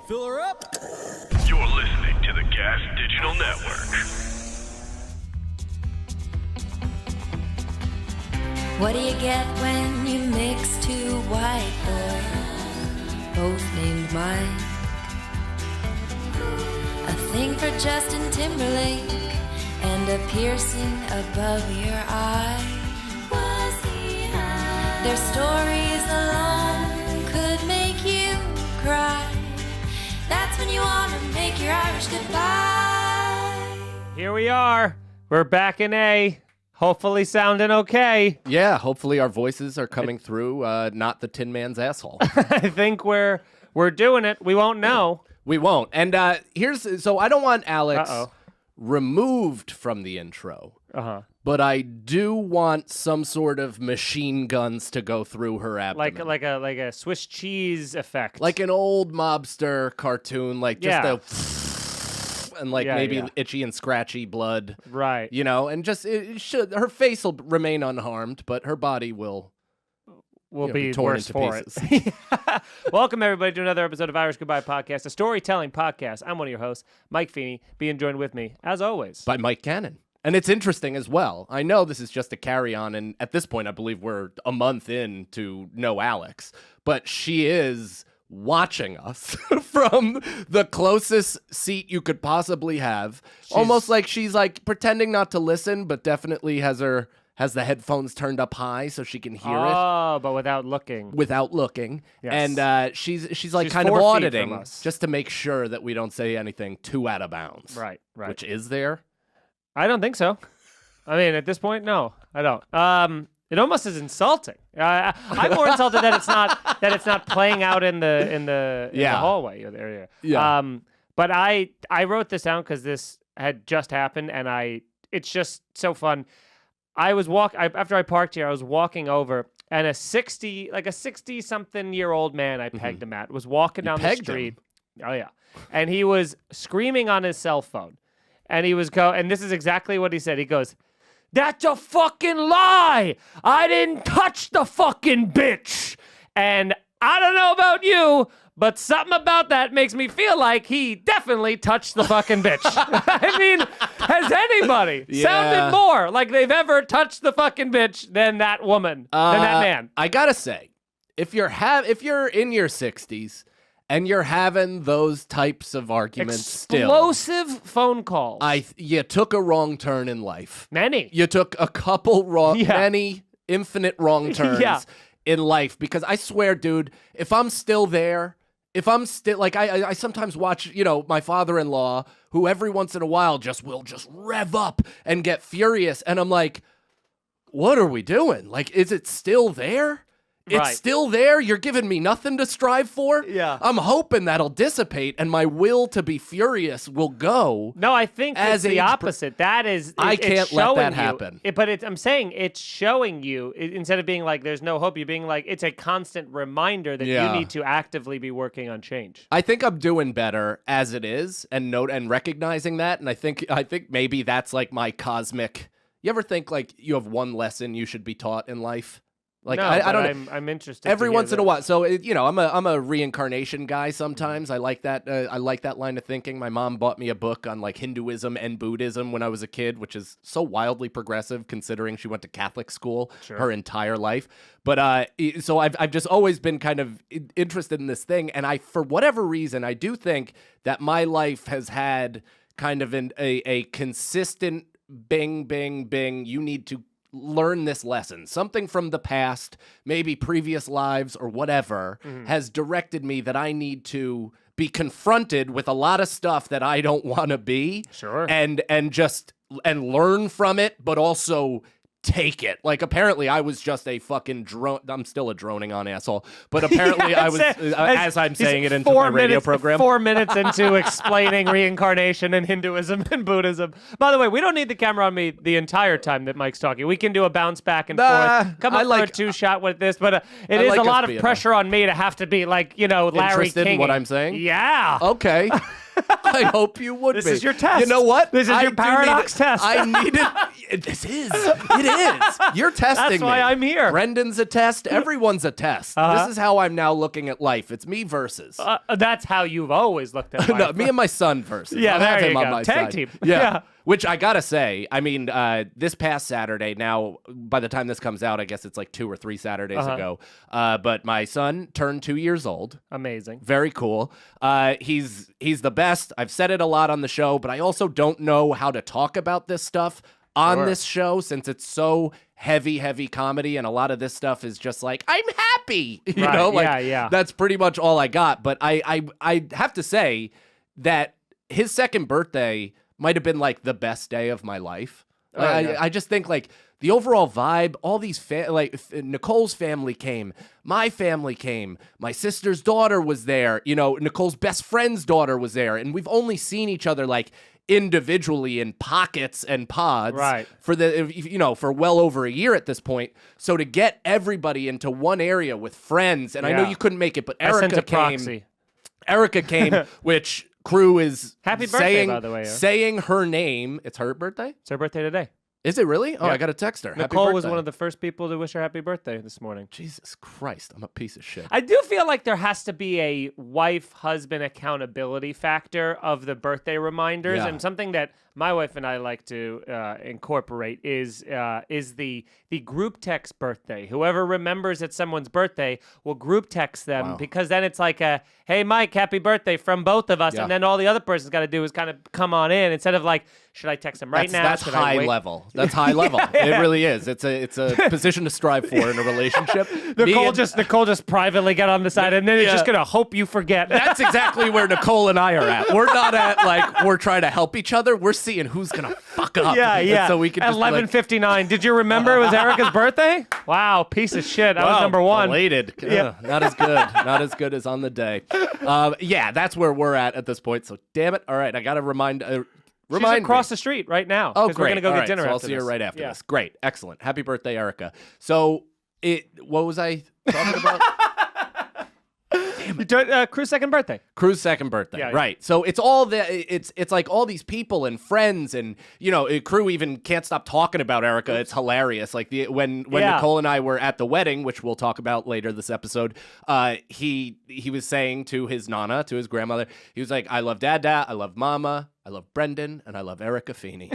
Fill her up. You're listening to the Gas Digital Network. What do you get when you mix two white boys, both named Mike? A thing for Justin Timberlake and a piercing above your eye. Was he high? Their stories alone could make you cry. That's when you want to make your Irish goodbye. Here we are. We're back in A. Hopefully sounding okay. Yeah, hopefully our voices are coming through, not the Tin Man's asshole. I think we're doing it. We won't know. We won't. And so I don't want Alex removed from the intro. But I do want some sort of machine guns to go through her abdomen. Like a Swiss cheese effect. Like an old mobster cartoon, like just and maybe itchy and scratchy blood. Right. You know, and just her face will remain unharmed, but her body will be torn worse into for pieces. it. Welcome, everybody, to another episode of Irish Goodbye Podcast, a storytelling podcast. I'm one of your hosts, Mike Feeney, being joined with me, as always, by Mike Cannon. And it's interesting as well. I know this is just a carry-on, and at this point, I believe we're a month in to know Alex, but she is watching us from the closest seat you could possibly have. Almost like she's like pretending not to listen, but definitely has the headphones turned up high so she can hear it. Oh, but without looking. Yes. And she's like kind of auditing just to make sure that we don't say anything too out of bounds. Right. Which is there? I don't think so. I mean, at this point, no, I don't. It almost is insulting. I'm more insulted that it's not playing out in the hallway area. Yeah. But I wrote this down because this had just happened, and it's just so fun. After I parked here, I was walking over, and a 60-something-year-old man I pegged him at was walking down the street. Oh yeah, and he was screaming on his cell phone. And he was and this is exactly what he said. He goes, "That's a fucking lie. I didn't touch the fucking bitch." And I don't know about you, but something about that makes me feel like he definitely touched the fucking bitch. I mean, has anybody sounded more like they've ever touched the fucking bitch than that woman, than that man? I gotta say, if you're in your 60s, and you're having those types of arguments Explosive phone calls. You took a wrong turn in life. Many. You took a couple many infinite wrong turns in life. Because I swear, dude, if I'm still there, like I sometimes watch, my father-in-law, who every once in a while will just rev up and get furious. And I'm like, what are we doing? Like, is it still there? It's still there. You're giving me nothing to strive for. Yeah. I'm hoping that'll dissipate and my will to be furious will go. No, I think it's the opposite. That is, I can't let that happen. I'm saying it's showing you, instead of being like, there's no hope, you're being like, it's a constant reminder that you need to actively be working on change. I think I'm doing better as it is and recognizing that. And I think maybe that's like my cosmic. You ever think like you have one lesson you should be taught in life? Like, no, I don't. I'm interested. Every once in a while, so I'm a reincarnation guy. Sometimes I like that. I like that line of thinking. My mom bought me a book on like Hinduism and Buddhism when I was a kid, which is so wildly progressive considering she went to Catholic school her entire life. But so I've just always been kind of interested in this thing, and for whatever reason, I do think that my life has had kind of a consistent bing, bing, bing. You need to learn this lesson. Something from the past, maybe previous lives or whatever, has directed me that I need to be confronted with a lot of stuff that I don't want to be. Sure. And learn from it, but also take it. Like, apparently I was just a fucking drone. I'm still a droning on asshole, but apparently I was, as I'm saying it into my radio program. 4 minutes into explaining reincarnation and Hinduism and Buddhism. By the way, we don't need the camera on me the entire time that Mike's talking. We can do a bounce back and forth. Come up for a two-shot with this, but it is a lot of pressure on me to have to be like, Larry Interested King. in what I'm saying? Yeah. Okay. I hope you would This be. is your test. You know what? This is your paradox test. I needed. This is. It is. You're testing That's why me. I'm here. Brendan's a test. Everyone's a test. This is how I'm now looking at life. It's me versus. That's how you've always looked at life. No, me and my son versus. Yeah, I'll have there him you on go. my Tag side. team. Yeah. Yeah. Which I gotta say, I mean, this past Saturday, now by the time this comes out, I guess it's like 2 or 3 Saturdays ago. But my son turned 2 years old. Amazing. Very cool. He's the best. I've said it a lot on the show, but I also don't know how to talk about this stuff on this show since it's so heavy comedy, and a lot of this stuff is just like, I'm happy. You Right, know, like yeah. that's pretty much all I got. But I have to say that his second birthday might have been like the best day of my life. I just think like the overall vibe, all these Nicole's family came, my family came, my sister's daughter was there, you know, Nicole's best friend's daughter was there, and we've only seen each other like individually in pockets and pods for well over a year at this point. So to get everybody into one area with friends, and I know you couldn't make it, but Erica came. Erica came, which Crew is Happy birthday, by the way. Saying her name. It's her birthday? It's her birthday today. Is it really? Oh, I got to text her. Nicole was one of the first people to wish her happy birthday this morning. Jesus Christ, I'm a piece of shit. I do feel like there has to be a wife-husband accountability factor of the birthday reminders, and something that my wife and I like to incorporate is the group text birthday. Whoever remembers it's someone's birthday will group text them because then it's like a, hey, Mike, happy birthday from both of us. And then all the other person's got to do is kind of come on in instead of like, should I text him now? That's high level. That's high level. It really is. It's a position to strive for in a relationship. Nicole just privately get on the side and then it's just going to hope you forget. That's exactly where Nicole and I are at. We're not at like, we're trying to help each other. We're seeing who's going to fuck up. Yeah. And so we can At 11:59. Did you remember it was Erica's birthday? Wow, piece of shit. I was number one. Belated. Not as good. Not as good as on the day. That's where we're at this point. So damn it. All right, I got to remind She's across the street right now. Oh, great. We're going to go get dinner so after I'll see her this. right after this. Great. Excellent. Happy birthday, Erica. So what was I talking about? Crew's second birthday. Crew's second birthday, right? So it's all it's like all these people and friends, and you know, Crew even can't stop talking about Erica. It's hilarious. Like when Nicole and I were at the wedding, which we'll talk about later this episode, he was saying to his nana, to his grandmother, he was like, "I love Dada, I love Mama, I love Brendan, and I love Erica Feeney."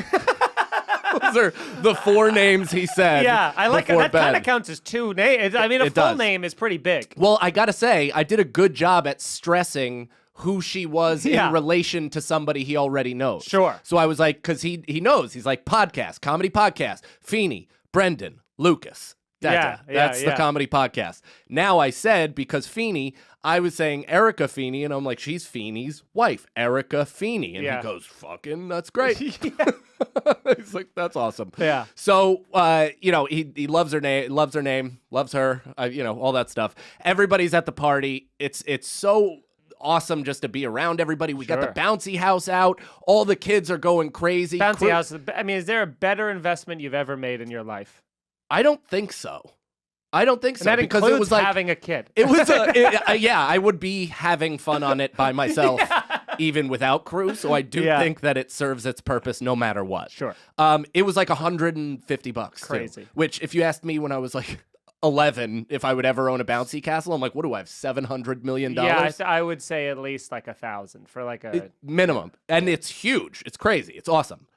Those are the 4 names he said. Yeah, I like it. That kind of bed. counts as 2 names. I mean, a full name is pretty big. Well, I gotta say, I did a good job at stressing who she was in relation to somebody he already knows. Sure. So I was like, because he knows. He's like, podcast, comedy podcast, Feeney, Brendan, Lucas. That's the comedy podcast. Now I said, because Feeney, I was saying Erica Feeney, and I'm like, she's Feeney's wife, Erica Feeney. And he goes, fucking, that's great. He's like, that's awesome. Yeah. So, he loves her name, loves her, all that stuff. Everybody's at the party. It's so awesome just to be around everybody. We got the bouncy house out. All the kids are going crazy. Bouncy house. I mean, is there a better investment you've ever made in your life? I don't think so. And that because includes it was like having a kid. It was I would be having fun on it by myself, even without Crew. So I do think that it serves its purpose no matter what. Sure. It was like $150. Crazy. Too, which, if you asked me when I was like 11, if I would ever own a bouncy castle, I'm like, what do I have? $700 million? Yeah, I would say at least like 1,000 for like a minimum, and it's huge. It's crazy. It's awesome.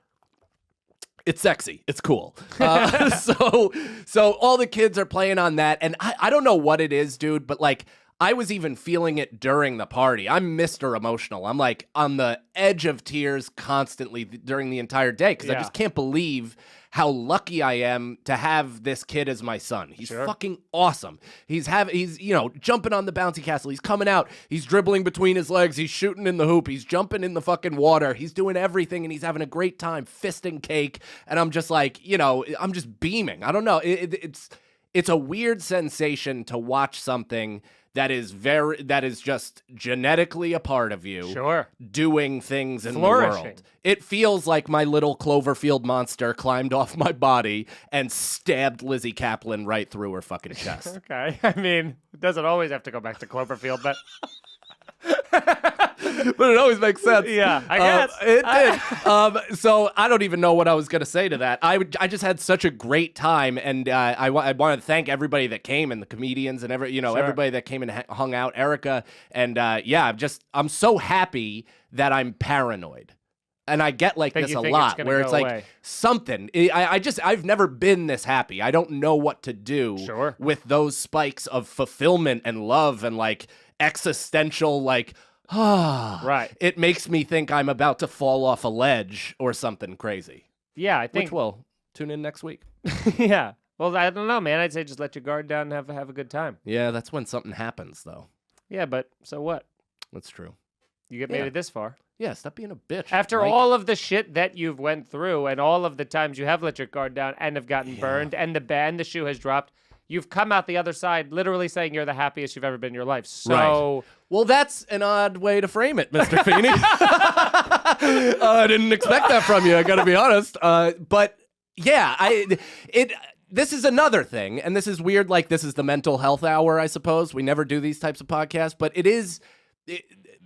It's sexy. It's cool. So all the kids are playing on that. And I don't know what it is, dude, but like I was even feeling it during the party. I'm Mr. Emotional. I'm like on the edge of tears constantly during the entire day because I just can't believe how lucky I am to have this kid as my son. He's fucking awesome. He's jumping on the bouncy castle. He's coming out. He's dribbling between his legs. He's shooting in the hoop. He's jumping in the fucking water. He's doing everything, and he's having a great time fisting cake. And I'm just like, I'm just beaming. I don't know. It's a weird sensation to watch something that is just genetically a part of you, doing things in the world. It feels like my little Cloverfield monster climbed off my body and stabbed Lizzie Kaplan right through her fucking chest. Okay, I mean, it doesn't always have to go back to Cloverfield, but but it always makes sense. Yeah, I guess. It did. So I don't even know what I was going to say to that. I just had such a great time, and I want to thank everybody that came and the comedians and everybody that came and hung out, Erica, and I'm so happy that I'm paranoid. And I get like this a lot, where it's like something. I've never been this happy. I don't know what to do with those spikes of fulfillment and love and like existential, like, right. It makes me think I'm about to fall off a ledge or something crazy. Yeah, I think. Which will tune in next week. Yeah. Well, I don't know, man. I'd say just let your guard down and have a good time. Yeah, that's when something happens, though. Yeah, but so what? That's true. You get made it this far. Yeah, stop being a bitch. After all of the shit that you've went through and all of the times you have let your guard down and have gotten burned and the shoe has dropped, you've come out the other side literally saying you're the happiest you've ever been in your life. So, well, that's an odd way to frame it, Mr. Feeney. I didn't expect that from you, I got to be honest. But yeah, this is another thing, and this is weird. Like, this is the mental health hour, I suppose. We never do these types of podcasts, but it is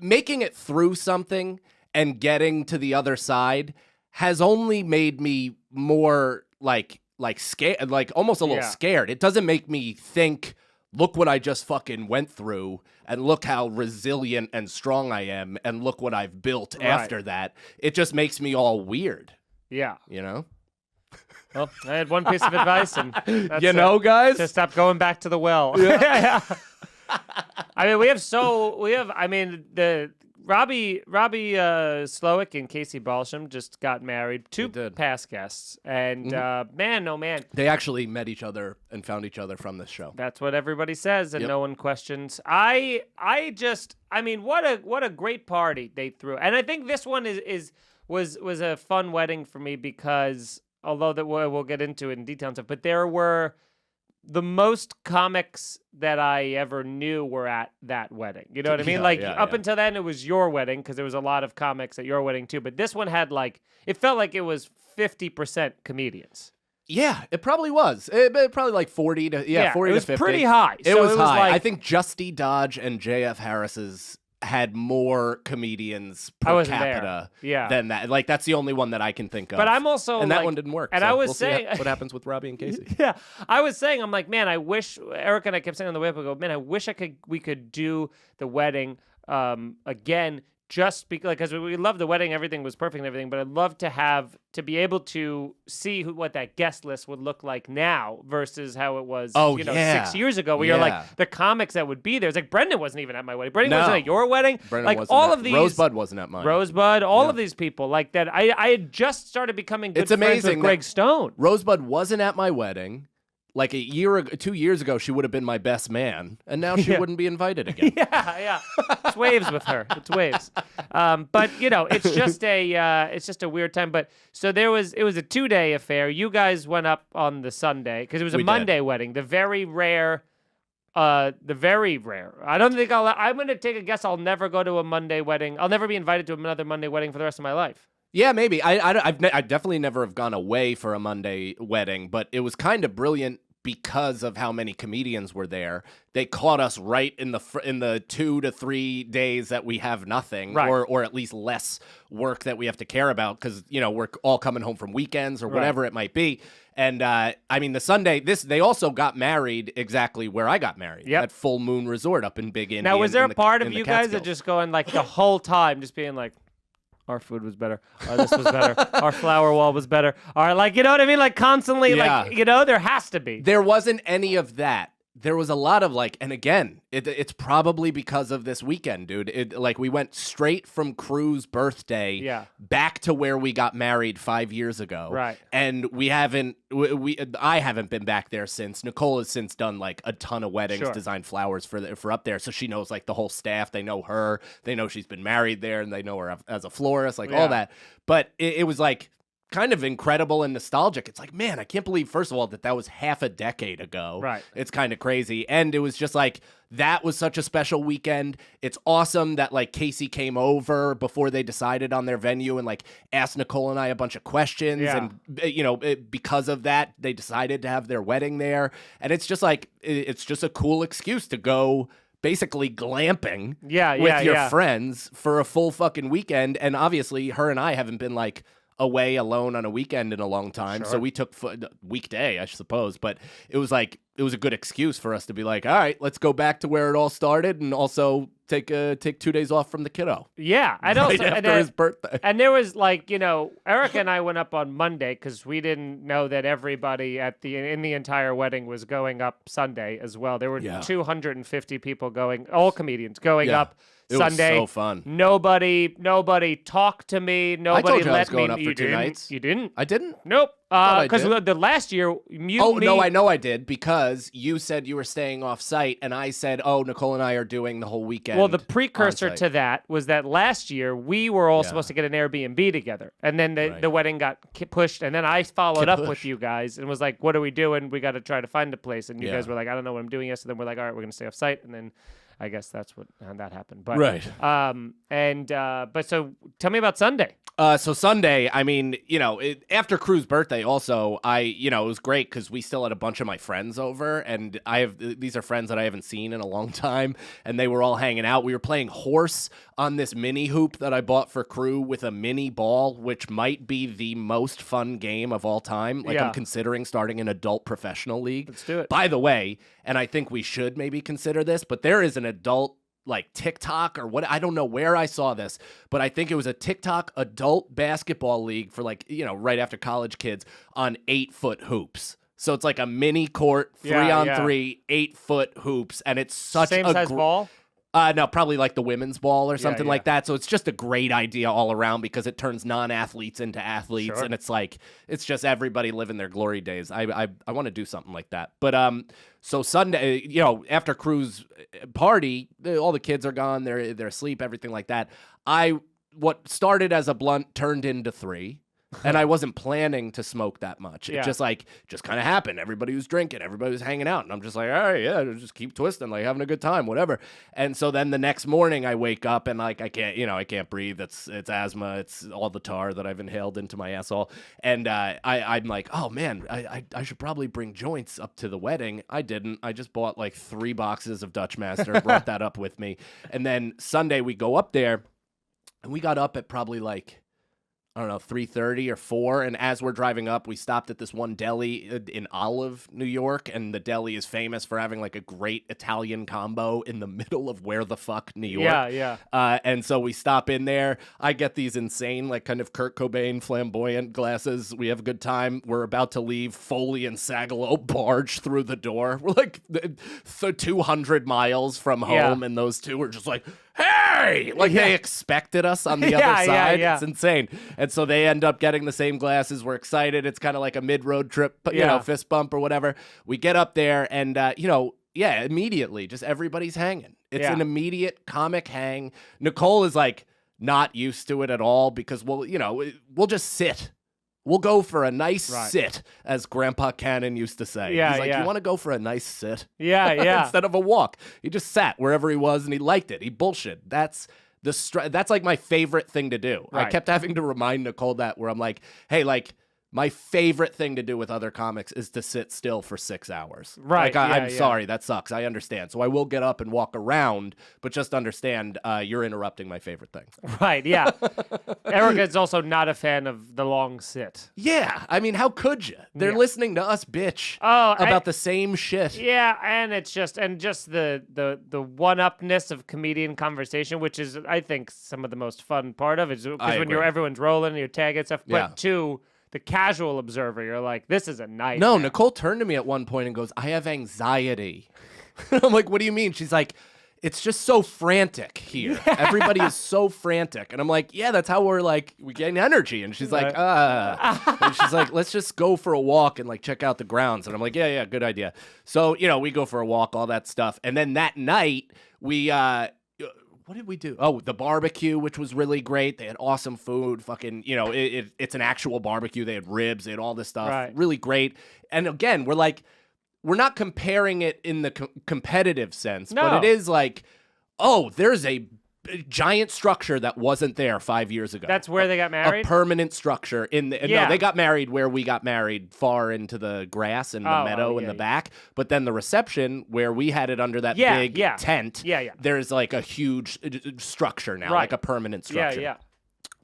making it through something and getting to the other side has only made me more like scared, like almost a little scared. It doesn't make me think, look what I just fucking went through and look how resilient and strong I am and look what I've built after that. It just makes me all weird. Yeah. You know? Well, I had one piece of advice, and that's guys, to stop going back to the well. Yeah. I mean, the Robbie Slowick and Casey Balsham just got married. Two past guests, and man, oh man, they actually met each other and found each other from this show. That's what everybody says, and no one questions. What a great party they threw, and I think this one was a fun wedding for me because although that we'll get into it in detail and stuff, but there were the most comics that I ever knew were at that wedding. You know what I mean? Up until then, it was your wedding because there was a lot of comics at your wedding too. But this one had it felt like it was 50% comedians. Yeah, it probably was. It probably like 40 to 40 to 50. It was pretty high. It was high. I think Justy Dodge and JF Harris's had more comedians per capita than that. Like, that's the only one that I can think of. But I'm also and that one didn't work. And so I was we'll saying see what happens with Robbie and Casey. Yeah, I was saying, I'm like, man, I wish Erica and I kept saying on the way up, I go, man, I wish we could do the wedding again. Just because we loved the wedding, everything was perfect and everything, but I'd love to be able to see what that guest list would look like now versus how it was 6 years ago, where you're like, the comics that would be there. It's like Brendan wasn't even at my wedding. Brendan wasn't at your wedding. Brendan wasn't all of these. Rosebud wasn't at mine. Rosebud, all of these people like that. I had just started becoming good friends with Greg Stone. Rosebud wasn't at my wedding. Like 2 years ago, she would have been my best man, and now she wouldn't be invited again. Yeah. It's waves with her. It's waves. But it's just a weird time. But so it was a 2-day affair. You guys went up on the Sunday because it was a Monday wedding. The very rare. I don't think I'm going to take a guess. I'll never go to a Monday wedding. I'll never be invited to another Monday wedding for the rest of my life. Yeah, maybe. I definitely never have gone away for a Monday wedding, but it was kind of brilliant because of how many comedians were there. They caught us right in the 2 to 3 days that we have nothing, or at least less work that we have to care about because we're all coming home from weekends or whatever it might be. And the Sunday, they also got married exactly where I got married at Full Moon Resort up in Big Indian. Now, was there a part of you guys that just going like the whole time, just being like, our food was better. This was better. Our flower wall was better. You know what I mean? Like constantly, there has to be. There wasn't any of that. There was a lot of and again, it's probably because of this weekend, dude. We went straight from Crew's birthday back to where we got married 5 years ago. Right. And I haven't been back there since. Nicole has since done a ton of weddings, designed flowers for up there. So she knows the whole staff. They know her. They know she's been married there and they know her as a florist, all that. But it was kind of incredible and nostalgic. It's man, I can't believe, first of all, that was half a decade ago. Right. It's kind of crazy. And it was just that was such a special weekend. It's awesome that Casey came over before they decided on their venue and asked Nicole and I a bunch of questions. Yeah. And, because of that, they decided to have their wedding there. And it's just it's just a cool excuse to go basically glamping Yeah, with your yeah. friends for a full fucking weekend. And obviously, her and I haven't been like away alone on a weekend in a long time. So we took weekday, I suppose. But it was like, it was a good excuse for us to be like, all right, let's go back to where it all started and also take 2 days off from the kiddo. Yeah. And Right also, after his birthday. And there was like, Erica and I went up on Monday because we didn't know that everybody in the entire wedding was going up Sunday as well. There were 250 people going, all comedians going up Sunday. Was so fun. Nobody talked to me. Nobody I told you let I was going me. up for 2 nights. You didn't? I didn't? Nope. I Because did. the last year, No, I know I did because you said you were staying off site, and I said, "Oh, Nicole and I are doing the whole weekend." Well, the precursor on-site. to that was that last year we were all supposed to get an Airbnb together, and then the wedding got pushed, and then I followed up with you guys and was like, "What are we doing? We got to try to find a place." And you guys were like, "I don't know what I'm doing yet." So then we're like, "All right, we're gonna stay off site," and then I guess that's how that happened. But but so tell me about Sunday. So Sunday, I mean, after Crew's birthday, also, it was great because we still had a bunch of my friends over, and these are friends that I haven't seen in a long time, and they were all hanging out. We were playing horse on this mini hoop that I bought for Crew with a mini ball, which might be the most fun game of all time. Like, I'm considering starting an adult professional league. Let's do it. By the way, and I think we should maybe consider this, but there is an adult like TikTok or what, I don't know where I saw this, but I think it was a TikTok adult basketball league for like, right after college kids on 8-foot hoops. So it's like a mini court, 3-on-3, 8-foot hoops, and it's such Same size ball? No, probably like the women's ball or something like that. So it's just a great idea all around because it turns non-athletes into athletes, and it's like it's just everybody living their glory days. I want to do something like that. But so Sunday, after Crew's party, all the kids are gone. They're asleep, everything like that. What started as a blunt turned into 3. And I wasn't planning to smoke that much. It just kind of happened. Everybody was drinking, everybody was hanging out, and I'm just like, all right, just keep twisting, like having a good time, whatever. And so then the next morning I wake up and like I can't breathe. It's asthma. It's all the tar that I've inhaled into my asshole. And I'm like, oh man, I should probably bring joints up to the wedding. I didn't. I just bought like 3 boxes of Dutch Master, brought that up with me. And then Sunday we go up there, and we got up at probably like, I don't know, 3:30 or 4, and as we're driving up, we stopped at this one deli in Olive, New York, and the deli is famous for having like a great Italian combo in the middle of where the fuck, New York. Yeah. And so we stop in there. I get these insane, like kind of Kurt Cobain flamboyant glasses. We have a good time. We're about to leave. Foley and Sagalow barge through the door. We're like 200 miles from home, and those two are just like, hey! Like they expected us on the other side. It's insane. And so they end up getting the same glasses. We're excited. It's kind of like a mid-road trip, fist bump or whatever. We get up there and, immediately just everybody's hanging. It's an immediate comic hang. Nicole is like not used to it at all because we'll just sit. We'll go for a nice sit, as Grandpa Cannon used to say. He's like, you want to go for a nice sit? Yeah. Instead of a walk. He just sat wherever he was and he liked it. He bullshit. That's like my favorite thing to do. Right. I kept having to remind Nicole that, where I'm like, hey, like, my favorite thing to do with other comics is to sit still for 6 hours. Right. Like, I'm sorry, that sucks. I understand. So I will get up and walk around, but just understand you're interrupting my favorite thing. Right, yeah. Erica is also not a fan of the long sit. Yeah. I mean, how could you? They're listening to us bitch about the same shit. Yeah, and it's just the one-upness of comedian conversation, which is, I think, some of the most fun part of it. Because when everyone's rolling and you're tagging stuff, but two, the casual observer, you're like, this is a nightmare. No, Nicole turned to me at one point and goes, I have anxiety. I'm like, what do you mean? She's like, it's just so frantic here. Everybody is so frantic. And I'm like, yeah, that's how we're getting energy. And she's like, And she's like, let's just go for a walk and like check out the grounds. And I'm like, yeah, good idea. So, we go for a walk, all that stuff. And then that night we, what did we do? Oh, the barbecue, which was really great. They had awesome food. Fucking, it's an actual barbecue. They had ribs. They had all this stuff. Right. Really great. And again, we're not comparing it in the competitive sense, but it is like, oh, there's a giant structure that wasn't there 5 years ago. That's where they got married? A permanent structure. No, they got married where we got married, far into the grass and the meadow in the back. But then the reception, where we had it under that big tent, there's like a huge structure now, like a permanent structure. Yeah.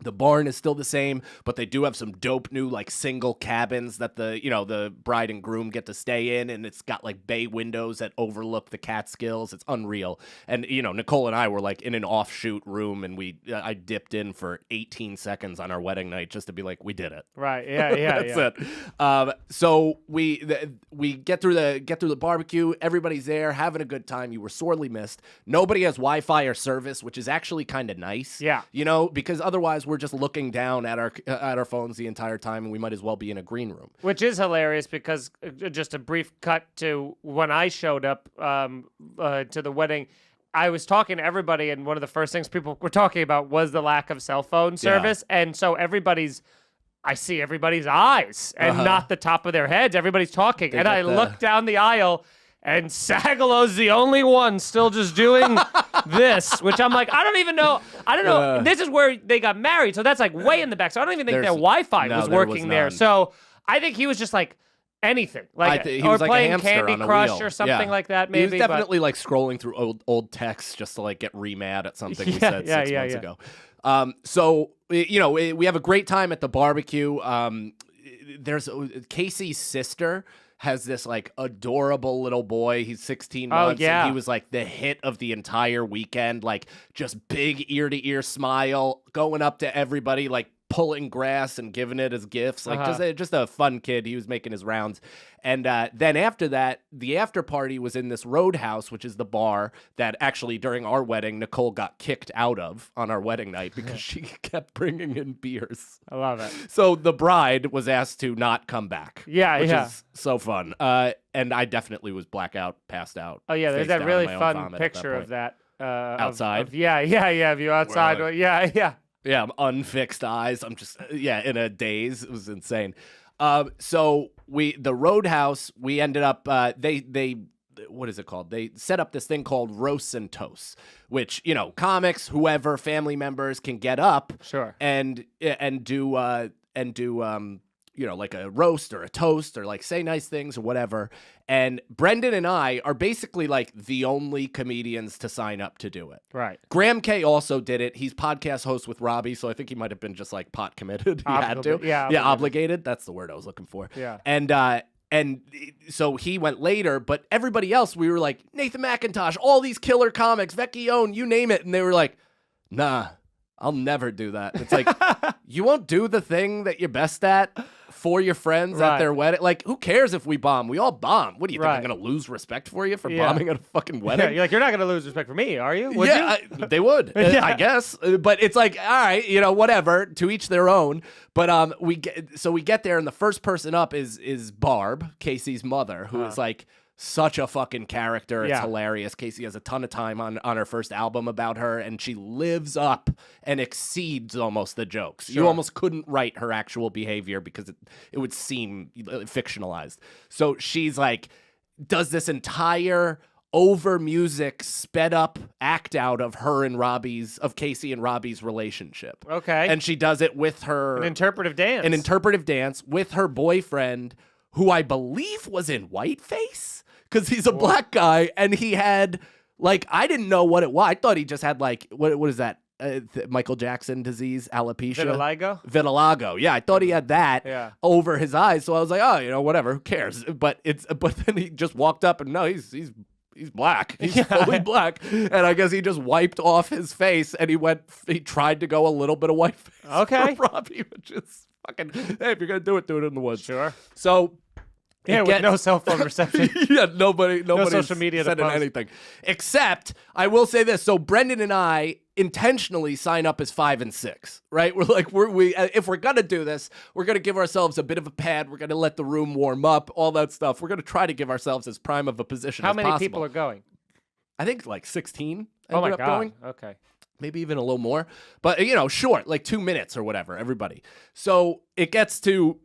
The barn is still the same, but they do have some dope new like single cabins that the bride and groom get to stay in, and it's got like bay windows that overlook the Catskills. It's unreal. And Nicole and I were like in an offshoot room, and I dipped in for 18 seconds on our wedding night just to be like, we did it. Right. Yeah. That's it. So we get through the barbecue. Everybody's there having a good time. You were sorely missed. Nobody has Wi-Fi or service, which is actually kind of nice. Yeah. Because otherwise we're just looking down at our phones the entire time, and we might as well be in a green room. Which is hilarious because just a brief cut to when I showed up to the wedding, I was talking to everybody, and one of the first things people were talking about was the lack of cell phone service. And so I see everybody's eyes and not the top of their heads. Everybody's talking. And I look down the aisle, and Sagalow's the only one still just doing this, which I'm like, I don't know. This is where they got married, so that's like way in the back. So I don't even think their Wi-Fi was working there. So I think he was just like anything, like he or was like playing a hamster Candy on a Crush wheel. or something like that. Maybe he was definitely like scrolling through old texts just to like get mad at something we said 6 months ago. So we have a great time at the barbecue. There's Casey's sister has this like adorable little boy. He's 16 months. And he was like the hit of the entire weekend. Like just big ear to ear smile, going up to everybody, like pulling grass and giving it as gifts. Like just a fun kid. He was making his rounds. And then after that, the after party was in this Roadhouse, which is the bar that actually during our wedding, Nicole got kicked out of on our wedding night because she kept bringing in beers. I love it. So the bride was asked to not come back. Which is so fun. And I definitely was blackout, passed out. Oh, yeah, there's that really fun picture of that. Outside? Of you outside. Like, Yeah, I'm unfixed eyes. I'm just, in a daze. It was insane. So the Roadhouse, we ended up, they what is it called? They set up this thing called roasts and toasts, which, comics, whoever, family members can get up and do like a roast or a toast or like say nice things or whatever. And Brendan and I are basically like the only comedians to sign up to do it. Right. Graham K also did it. He's podcast host with Robbie, so I think he might have been just like pot committed. He had to. Yeah, obligated. That's the word I was looking for. Yeah. And so he went later, but everybody else, we were like, Nathan McIntosh, all these killer comics, Vecchione, you name it. And they were like, nah, I'll never do that. It's like, you won't do the thing that you're best at for your friends at their wedding. Like, who cares if we bomb? We all bomb. What do you think? I'm going to lose respect for you for bombing at a fucking wedding? Yeah, you're like, you're not going to lose respect for me, are you? Would you? They would, I guess. But it's like, all right, whatever, to each their own. But we get there, and the first person up is Barb, Casey's mother, who is like such a fucking character. It's hilarious. Casey has a ton of time on her first album about her, and she lives up and exceeds almost the jokes. You almost couldn't write her actual behavior because it would seem fictionalized. So she's like, does this entire over music sped up act out of Casey and Robbie's relationship. Okay. And she does it with her... An interpretive dance with her boyfriend, who I believe was in whiteface, because he's a black guy, and he had, like, I didn't know what it was. I thought he just had, like, what is that? Michael Jackson disease, alopecia? Vitiligo. Yeah, I thought he had that over his eyes, so I was like, oh, whatever, who cares? But then he just walked up, and no, he's black. He's fully black. And I guess he just wiped off his face, and he tried to go a little bit of whiteface for Robbie, which is fucking, hey, if you're going to do it in the woods. Sure. So... with no cell phone reception. Nobody no social media sending anything. Except, I will say this. So Brendan and I intentionally sign up as 5 and 6, right? We're like, if we're going to do this, we're going to give ourselves a bit of a pad. We're going to let the room warm up, all that stuff. We're going to try to give ourselves as prime of a position as possible. How many people are going? I think like 16. Oh my God. Okay. Maybe even a little more, but short, like 2 minutes or whatever, everybody. So it gets to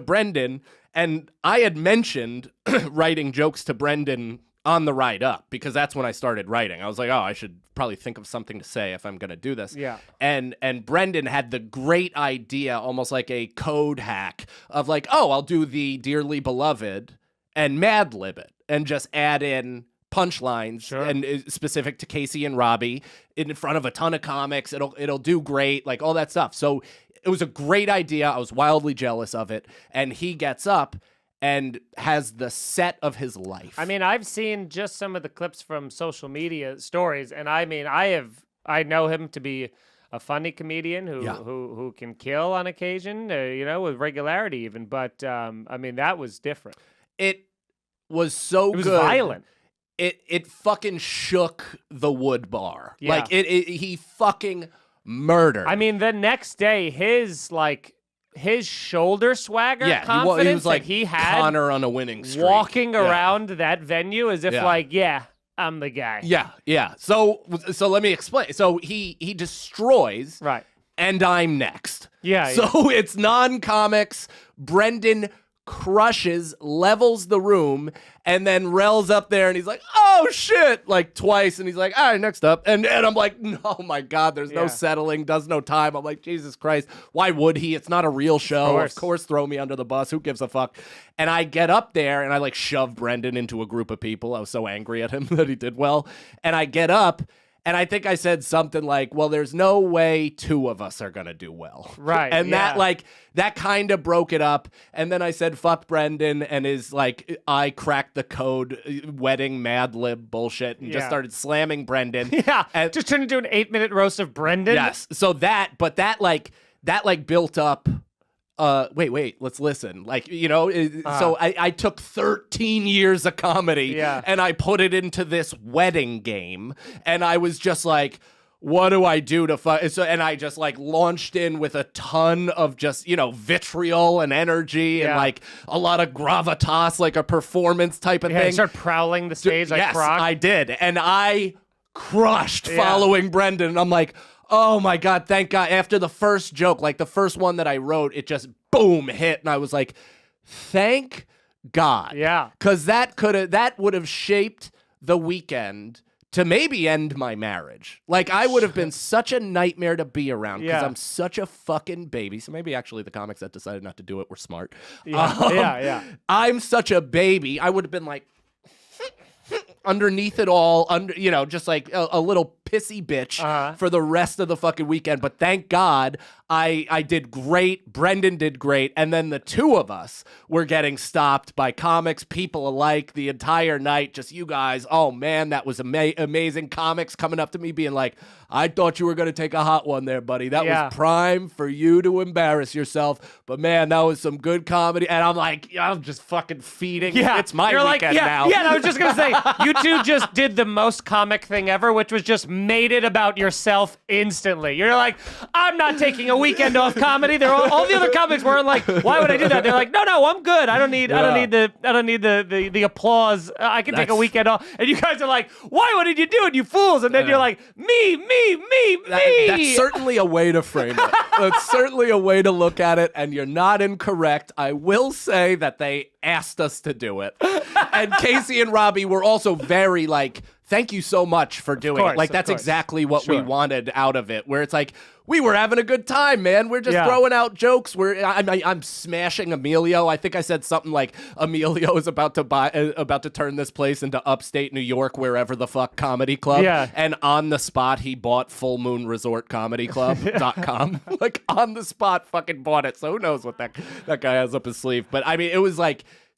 Brendan, and I had mentioned writing jokes to Brendan on the ride up because that's when I started writing. I was like, oh, I should probably think of something to say if I'm going to do this. Yeah. And Brendan had the great idea, almost like a code hack of like, oh, I'll do the Dearly Beloved and Mad Lib it and just add in punchlines and specific to Casey and Robbie in front of a ton of comics. It'll do great, like all that stuff. So it was a great idea. I was wildly jealous of it. And he gets up and has the set of his life. I mean, I've seen just some of the clips from social media stories, and I mean, I know him to be a funny comedian who can kill on occasion, with regularity even. But I mean, that was different. It was so good. It was violent. It fucking shook the Wood Bar. Yeah. Like he fucking murdered. I mean, the next day, his shoulder swagger, confidence he was like that he had, Connor on a winning streak, walking around that venue as if I'm the guy. Yeah. So let me explain. So he destroys. Right. And I'm next. Yeah. So it's non-comics. Brendan crushes, levels the room, and then Rel's up there and he's like, oh shit, like twice, and he's like, all right, next up. And I'm like, no, my God, there's no settling, does no time. I'm like, Jesus Christ, why would he? It's not a real show. Of course, throw me under the bus. Who gives a fuck? And I get up there and I like shove Brendan into a group of people. I was so angry at him that he did well. And I get up and I think I said something like, well, there's no way two of us are going to do well. Right. And that kind of broke it up. And then I said, fuck Brendan and his I cracked the code wedding Mad Lib bullshit and just started slamming Brendan. Yeah. And just turned into an 8-minute roast of Brendan. Yes. So that built up. Wait, let's listen. So I took 13 years of comedy and I put it into this wedding game. And I was just like, what do I do to fight? So, and I just launched in with a ton of just, vitriol and energy and a lot of gravitas, like a performance type of thing. You start prowling the stage like Croc. Yes, I did. And I crushed following Brendan. And I'm like, oh my God, thank God. After the first joke, the first one that I wrote, it just boom hit. And I was like, thank God. Yeah. Because that would have shaped the weekend to maybe end my marriage. I would have been such a nightmare to be around because I'm such a fucking baby. So maybe actually the comics that decided not to do it were smart. Yeah. I'm such a baby. I would have been like, underneath it all, just like a little pissy bitch for the rest of the fucking weekend. But thank God I did great. Brendan did great. And then the two of us were getting stopped by comics, people alike, the entire night. Just you guys. Oh, man, that was amazing. Comics coming up to me being like, I thought you were going to take a hot one there, buddy. That was prime for you to embarrass yourself. But, man, that was some good comedy. And I'm like, I'm just fucking feeding. Yeah. It's my weekend now. Yeah, and I was just going to say, you two just did the most comic thing ever, which was just made it about yourself instantly. You're like, I'm not taking a weekend off comedy. They're all the other comics weren't like, why would I do that? They're like, no, I'm good. I don't need the applause. I can take a weekend off. And you guys are like, why? What did you do it, you fools? And then you're like, me. That's certainly a way to frame it. That's certainly a way to look at it, and you're not incorrect. I will say that they asked us to do it. And Casey and Robbie were also very thank you so much for doing it. That's exactly what we wanted out of it, where it's like, we were having a good time, man. We're just throwing out jokes. I'm smashing Emilio. I think I said something like Emilio is about to turn this place into upstate New York, wherever the fuck comedy club. Yeah. And on the spot, he bought Full Moon Resort Comedy Club.com. On the spot, fucking bought it. So who knows what that guy has up his sleeve. But I mean, it was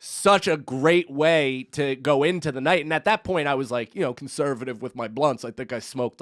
such a great way to go into the night. And at that point, I was conservative with my blunts. I think I smoked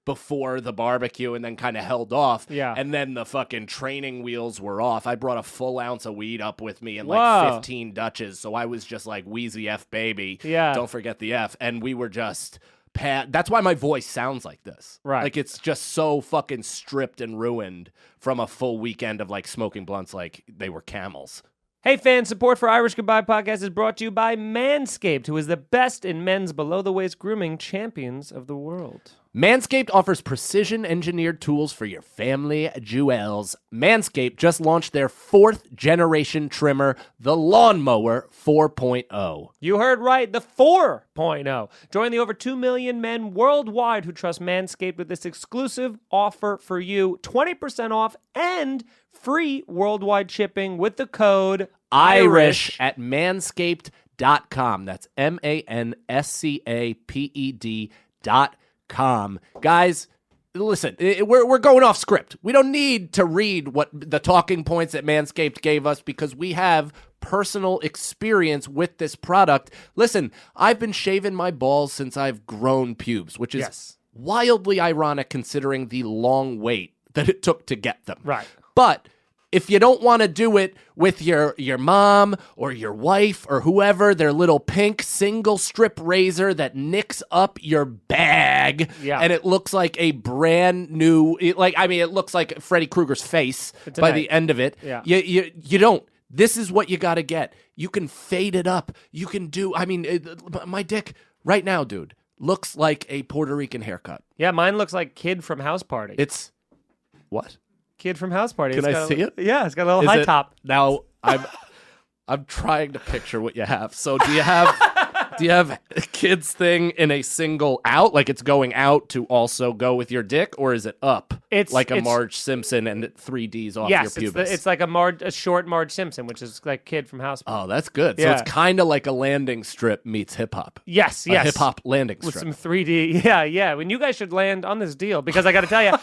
before the barbecue and then kind of held off. Yeah. And then the fucking training wheels were off. I brought a full ounce of weed up with me and 15 Dutches. So I was just Wheezy F baby. Yeah. Don't forget the F. And we were just... That's why my voice sounds like this. Right. It's just so fucking stripped and ruined from a full weekend of smoking blunts like they were Camels. Hey fans, support for Irish Goodbye Podcast is brought to you by Manscaped, who is the best in men's below-the-waist grooming champions of the world. Manscaped offers precision-engineered tools for your family jewels. Manscaped just launched their 4th-generation trimmer, the Lawnmower 4.0. You heard right, the 4.0. Join the over 2 million men worldwide who trust Manscaped with this exclusive offer for you. 20% off and free worldwide shipping with the code Irish at manscaped.com. That's manscaped.com. Guys, listen, we're going off script. We don't need to read what the talking points that Manscaped gave us because we have personal experience with this product. Listen, I've been shaving my balls since I've grown pubes, which is wildly ironic considering the long wait that it took to get them. Right. But if you don't want to do it with your mom or your wife or whoever, their little pink single strip razor that nicks up your bag and it looks like a brand new, it looks like Freddy Krueger's face by the end of it. Yeah. You don't. This is what you got to get. You can fade it up. You can do, my dick right now, dude, looks like a Puerto Rican haircut. Yeah, mine looks like Kid from House Party. It's, what? Kid from House Party. Can I see it? Yeah, it's got a little high top. Now I'm trying to picture what you have. So do you have a kid's thing in a single out, like it's going out to also go with your dick, or is it up? It's like a Marge Simpson and 3Ds off your pubis. It's like a short Marge Simpson, which is like Kid from House Party. Oh, that's good. So it's kind of like a landing strip meets hip hop. Yes. Hip hop landing strip with some 3D. Yeah. When you guys should land on this deal, because I got to tell you,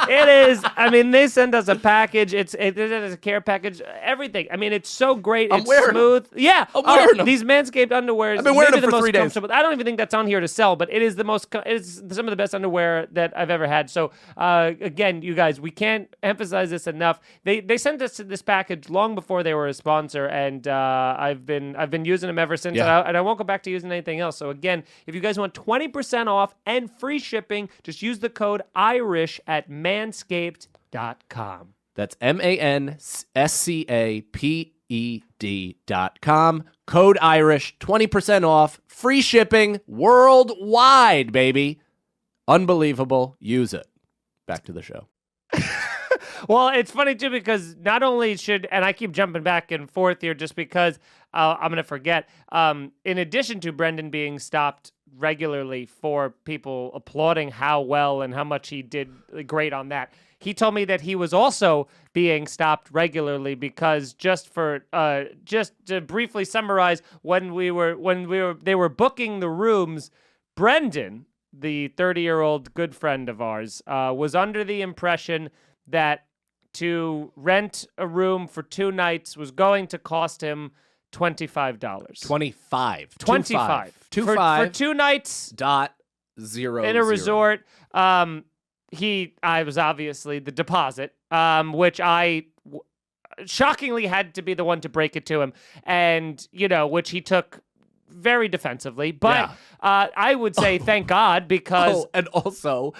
it is. I mean, they send us a package. It is a care package. Everything. I mean, it's so great. It's smooth. Yeah. I'm wearing them. These Manscaped underwears. I've been wearing them for 3 days. I don't even think that's on here to sell, but it is it's some of the best underwear that I've ever had. So again, you guys, we can't emphasize this enough. They sent us this package long before they were a sponsor, and I've been using them ever since, and I won't go back to using anything else. So again, if you guys want 20% off and free shipping, just use the code IRISH at manscaped.com. That's manscaped.com. Code Irish, 20% off, free shipping worldwide, baby. Unbelievable. Use it. Back to the show. Well, it's funny, too, because not only and I keep jumping back and forth here just because I'm going to forget, in addition to Brendan being stopped regularly for people applauding how well and how much he did great on that, he told me that he was also being stopped regularly because just to briefly summarize, when they were booking the rooms, Brendan, the 30-year-old good friend of ours, was under the impression that to rent a room for 2 nights was going to cost him $25. 25. For 2 nights. .00 in a resort. I was obviously the deposit, which I shockingly had to be the one to break it to him, and which he took very defensively. But I would say thank God, because and also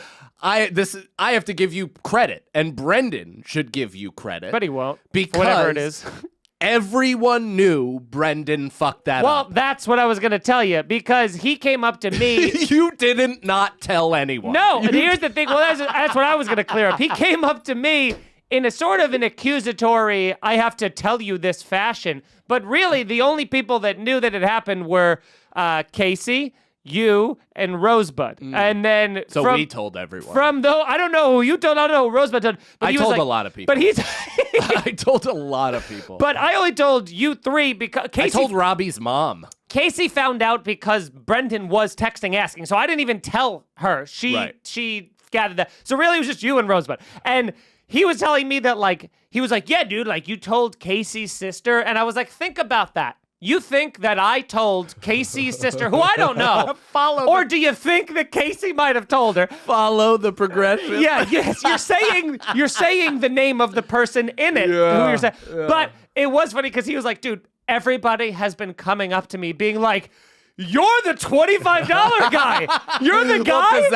I have to give you credit, and Brendan should give you credit, but he won't, because whatever it is. Everyone knew Brendan fucked that up. Well, that's what I was going to tell you, because he came up to me. You didn't not tell anyone. No, and here's the thing. Well, that's what I was going to clear up. He came up to me in a sort of an accusatory, I have to tell you this fashion. But really, the only people that knew that it happened were Casey, you, and Rosebud. And then we told everyone. I don't know who you told. I don't know who Rosebud told. But I told a lot of people. But he's I told a lot of people. But I only told you 3 because Casey, I told Robbie's mom. Casey found out because Brendan was texting asking. So I didn't even tell her. She gathered that. So really it was just you and Rosebud. And he was telling me that he was like, yeah, dude, you told Casey's sister. And I was like, think about that. You think that I told Casey's sister, who I don't know, or do you think that Casey might have told her? Follow the progression. Yes, you're saying the name of the person in it. Who you're saying. Yeah. But it was funny because he was like, dude, everybody has been coming up to me being like, you're the $25 guy. You're the guy. Because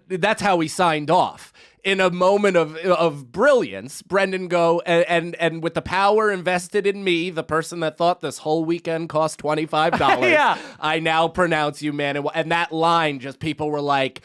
that's how he signed off. In a moment of brilliance, Brendan and with the power invested in me, the person that thought this whole weekend cost $25, I now pronounce you man. And that line, just people were like,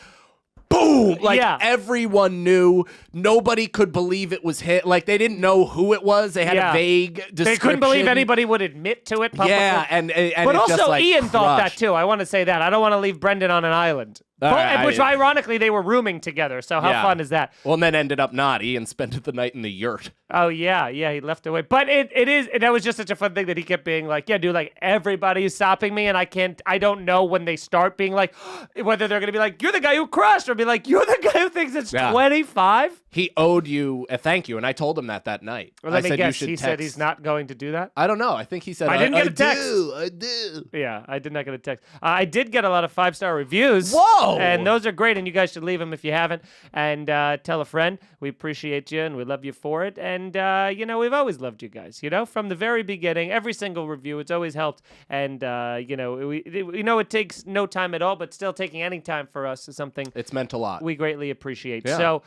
boom! Like, Yeah. everyone knew. Nobody could believe it was hit. Like, they didn't know who it was. They had a vague description. They couldn't believe anybody would admit to it publicly. Yeah, and but it also just, like, Ian thought that crushed. too. I want to say that. I don't want to leave Brendan on an island. Which ironically they were rooming together. So how fun is that? Well, and then ended up not. Ian spent the night in the yurt. Oh yeah, he left away. But it is, and that was just such a fun thing that he kept being like, yeah, dude, like everybody's stopping me, and I don't know when they start being like, whether they're gonna be like, you're the guy who crushed, or be like, you're the guy who thinks it's 25. He owed you a thank you, and I told him that night. Well, let I me said guess. you should He text. said he's not going to do that. I don't know. I think he said I didn't get a text. I do. Yeah, I did not get a text. I did get a lot of 5-star reviews. Whoa! And those are great, and you guys should leave them if you haven't. And tell a friend. We appreciate you, and we love you for it. And, we've always loved you guys, from the very beginning. Every single review, it's always helped. And, we know it takes no time at all, but still taking any time for us is something It's meant a lot. we greatly appreciate. Yeah. So,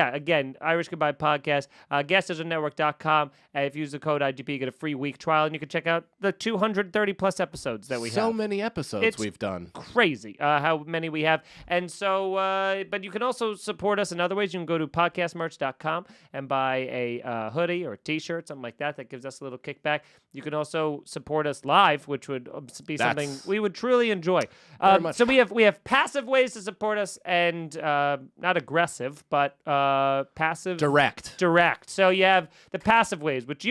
again, Irish Goodbye Podcast, GasDigitalNetwork.com. If you use the code IGP, you get a free week trial, and you can check out the 230-plus episodes that we have. So many episodes It's we've done. Crazy how many we have. And so, but you can also support us in other ways. You can go to podcastmerch.com and buy a hoodie or a t-shirt, something like that. That gives us a little kickback. You can also support us live, which would be something we would truly enjoy. much. So we have passive ways to support us and not aggressive, but passive. Direct. So you have the passive ways, which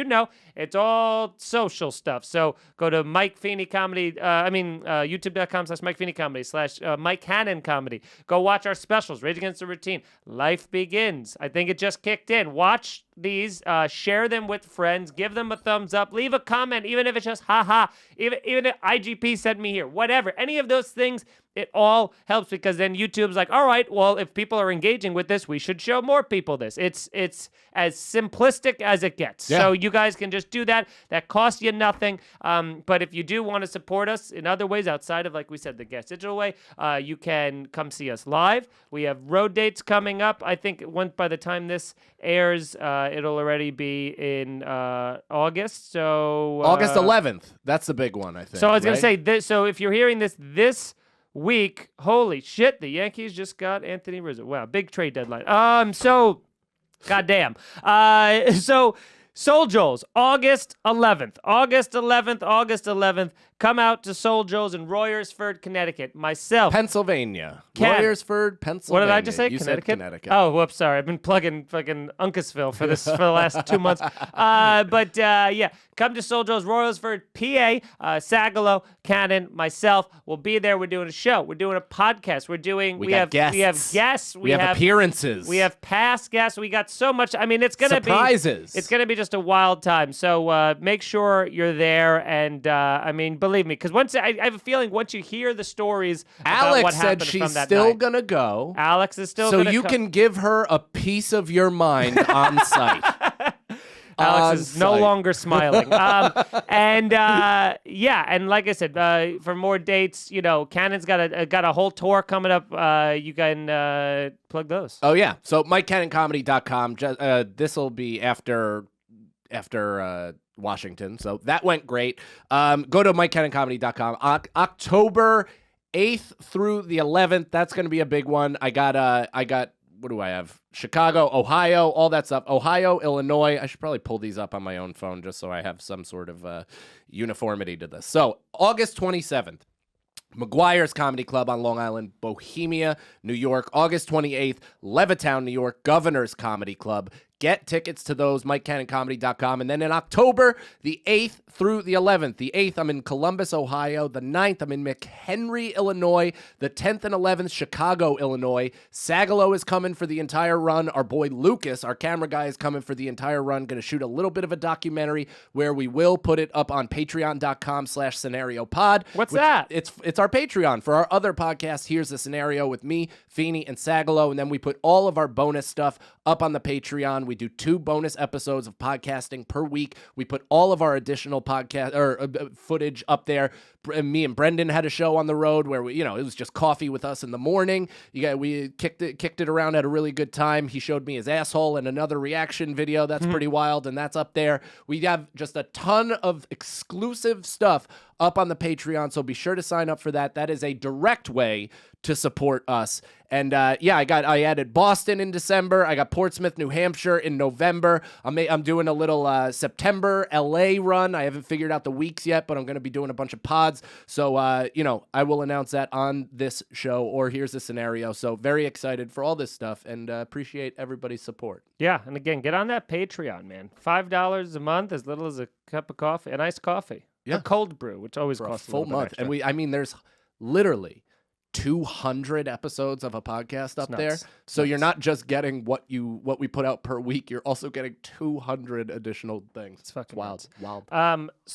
it's all social stuff. So go to Mike Feeney Comedy, YouTube.com/Mike Feeney Comedy /Mike Hannon Comedy. Go watch our specials, Rage Against the Routine, Life Begins. I think it just kicked in. Watch these, share them with friends, give them a thumbs up, leave a comment, even if it's just haha, even if IGP sent me here, whatever, any of those things. It all helps because then YouTube's like, all right, well, if people are engaging with this, we should show more people this. It's as simplistic as it gets. Yeah. So you guys can just do that. That costs you nothing. But if you do want to support us in other ways outside of, like we said, the Gas Digital way, you can come see us live. We have road dates coming up. I think by the time this airs, it'll already be in August. So August 11th. That's the big one, I think. So I was going right? to say this. So if you're hearing this week, holy shit, the Yankees just got Anthony Rizzo. Wow, big trade deadline. So goddamn. So Soul Joel's August 11th. Come out to Soul Joel's in Royersford, Connecticut. Myself, Pennsylvania. Ken. Royersford, Pennsylvania. What did I just say? You Connecticut? said Connecticut. Oh, whoops, sorry. I've been plugging fucking Uncasville for the last 2 months. Come to Soul Joe's, Royersford, PA. Sagalow, Cannon, myself will be there. We're doing a show. We're doing a podcast. We have guests. We have guests. We have appearances. We have past guests. We got so much. I mean, it's gonna surprises. It's gonna be just a wild time. So make sure you're there. And believe me, because I have a feeling once you hear the stories about what Alex said happened she's from that still night, gonna go. Alex is still so gonna you can give her a piece of your mind on site. Alex is no longer smiling. And like I said, for more dates, Cannon's got a whole tour coming up. You can plug those. Oh yeah. So MikeCannonComedy.com. This will be after Washington. So that went great. Go to MikeCannonComedy.com. October 8th through the 11th. That's going to be a big one. I got what do I have? Chicago, Ohio, all that stuff. Ohio, Illinois. I should probably pull these up on my own phone just so I have some sort of uniformity to this. So August 27th. McGuire's Comedy Club on Long Island, Bohemia, New York. August 28th, Levittown, New York, Governor's Comedy Club. Get tickets to those, MikeCannonComedy.com. And then in October, the 8th through the 11th. The 8th, I'm in Columbus, Ohio. The 9th, I'm in McHenry, Illinois. The 10th and 11th, Chicago, Illinois. Sagalow is coming for the entire run. Our boy Lucas, our camera guy, is coming for the entire run. Going to shoot a little bit of a documentary where we will put it up on patreon.com/scenariopod. What's that? It's our Patreon. For our other podcast, Here's the Scenario with me, Feeney, and Sagalow. And then we put all of our bonus stuff up on the Patreon. We do 2 bonus episodes of podcasting per week. We put all of our additional podcast footage up there. Me and Brendan had a show on the road where we, it was just coffee with us in the morning. We kicked it around, had a really good time. He showed me his asshole in another reaction video. That's pretty wild, and that's up there. We have just a ton of exclusive stuff up on the Patreon, so be sure to sign up for that. That is a direct way to support us. And I added Boston in December. I got Portsmouth, New Hampshire in November. I'm doing a little September LA run. I haven't figured out the weeks yet, but I'm going to be doing a bunch of pods. So, I will announce that on this show, or here's the scenario. So very excited for all this stuff, and appreciate everybody's support. Yeah, and again, get on that Patreon, man. $5 a month, as little as a cup of coffee, a nice coffee. Yeah. A cold brew, which always For costs a full little bit month. extra. And there's literally 200 episodes of a podcast up there. nuts. So you're not just getting what we put out per week, you're also getting 200 additional things. It's fucking wild. nuts.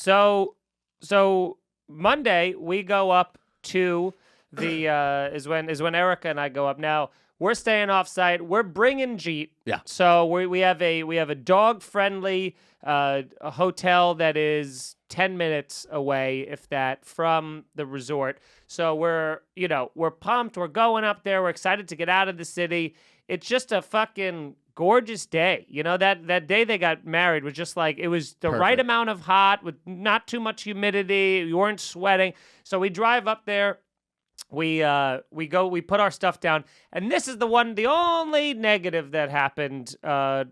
Wild. So Monday we go up to the is when Erica and I go up. Now we're staying off site. We're bringing Jeet. Yeah. So we have a dog friendly a hotel that is 10 minutes away, if that, from the resort. So we're pumped. We're going up there. We're excited to get out of the city. It's just a fucking gorgeous day. That day they got married was just like, it was the right amount of hot with not too much humidity. We weren't sweating. So we drive up there. We put our stuff down, and this is the only negative that happened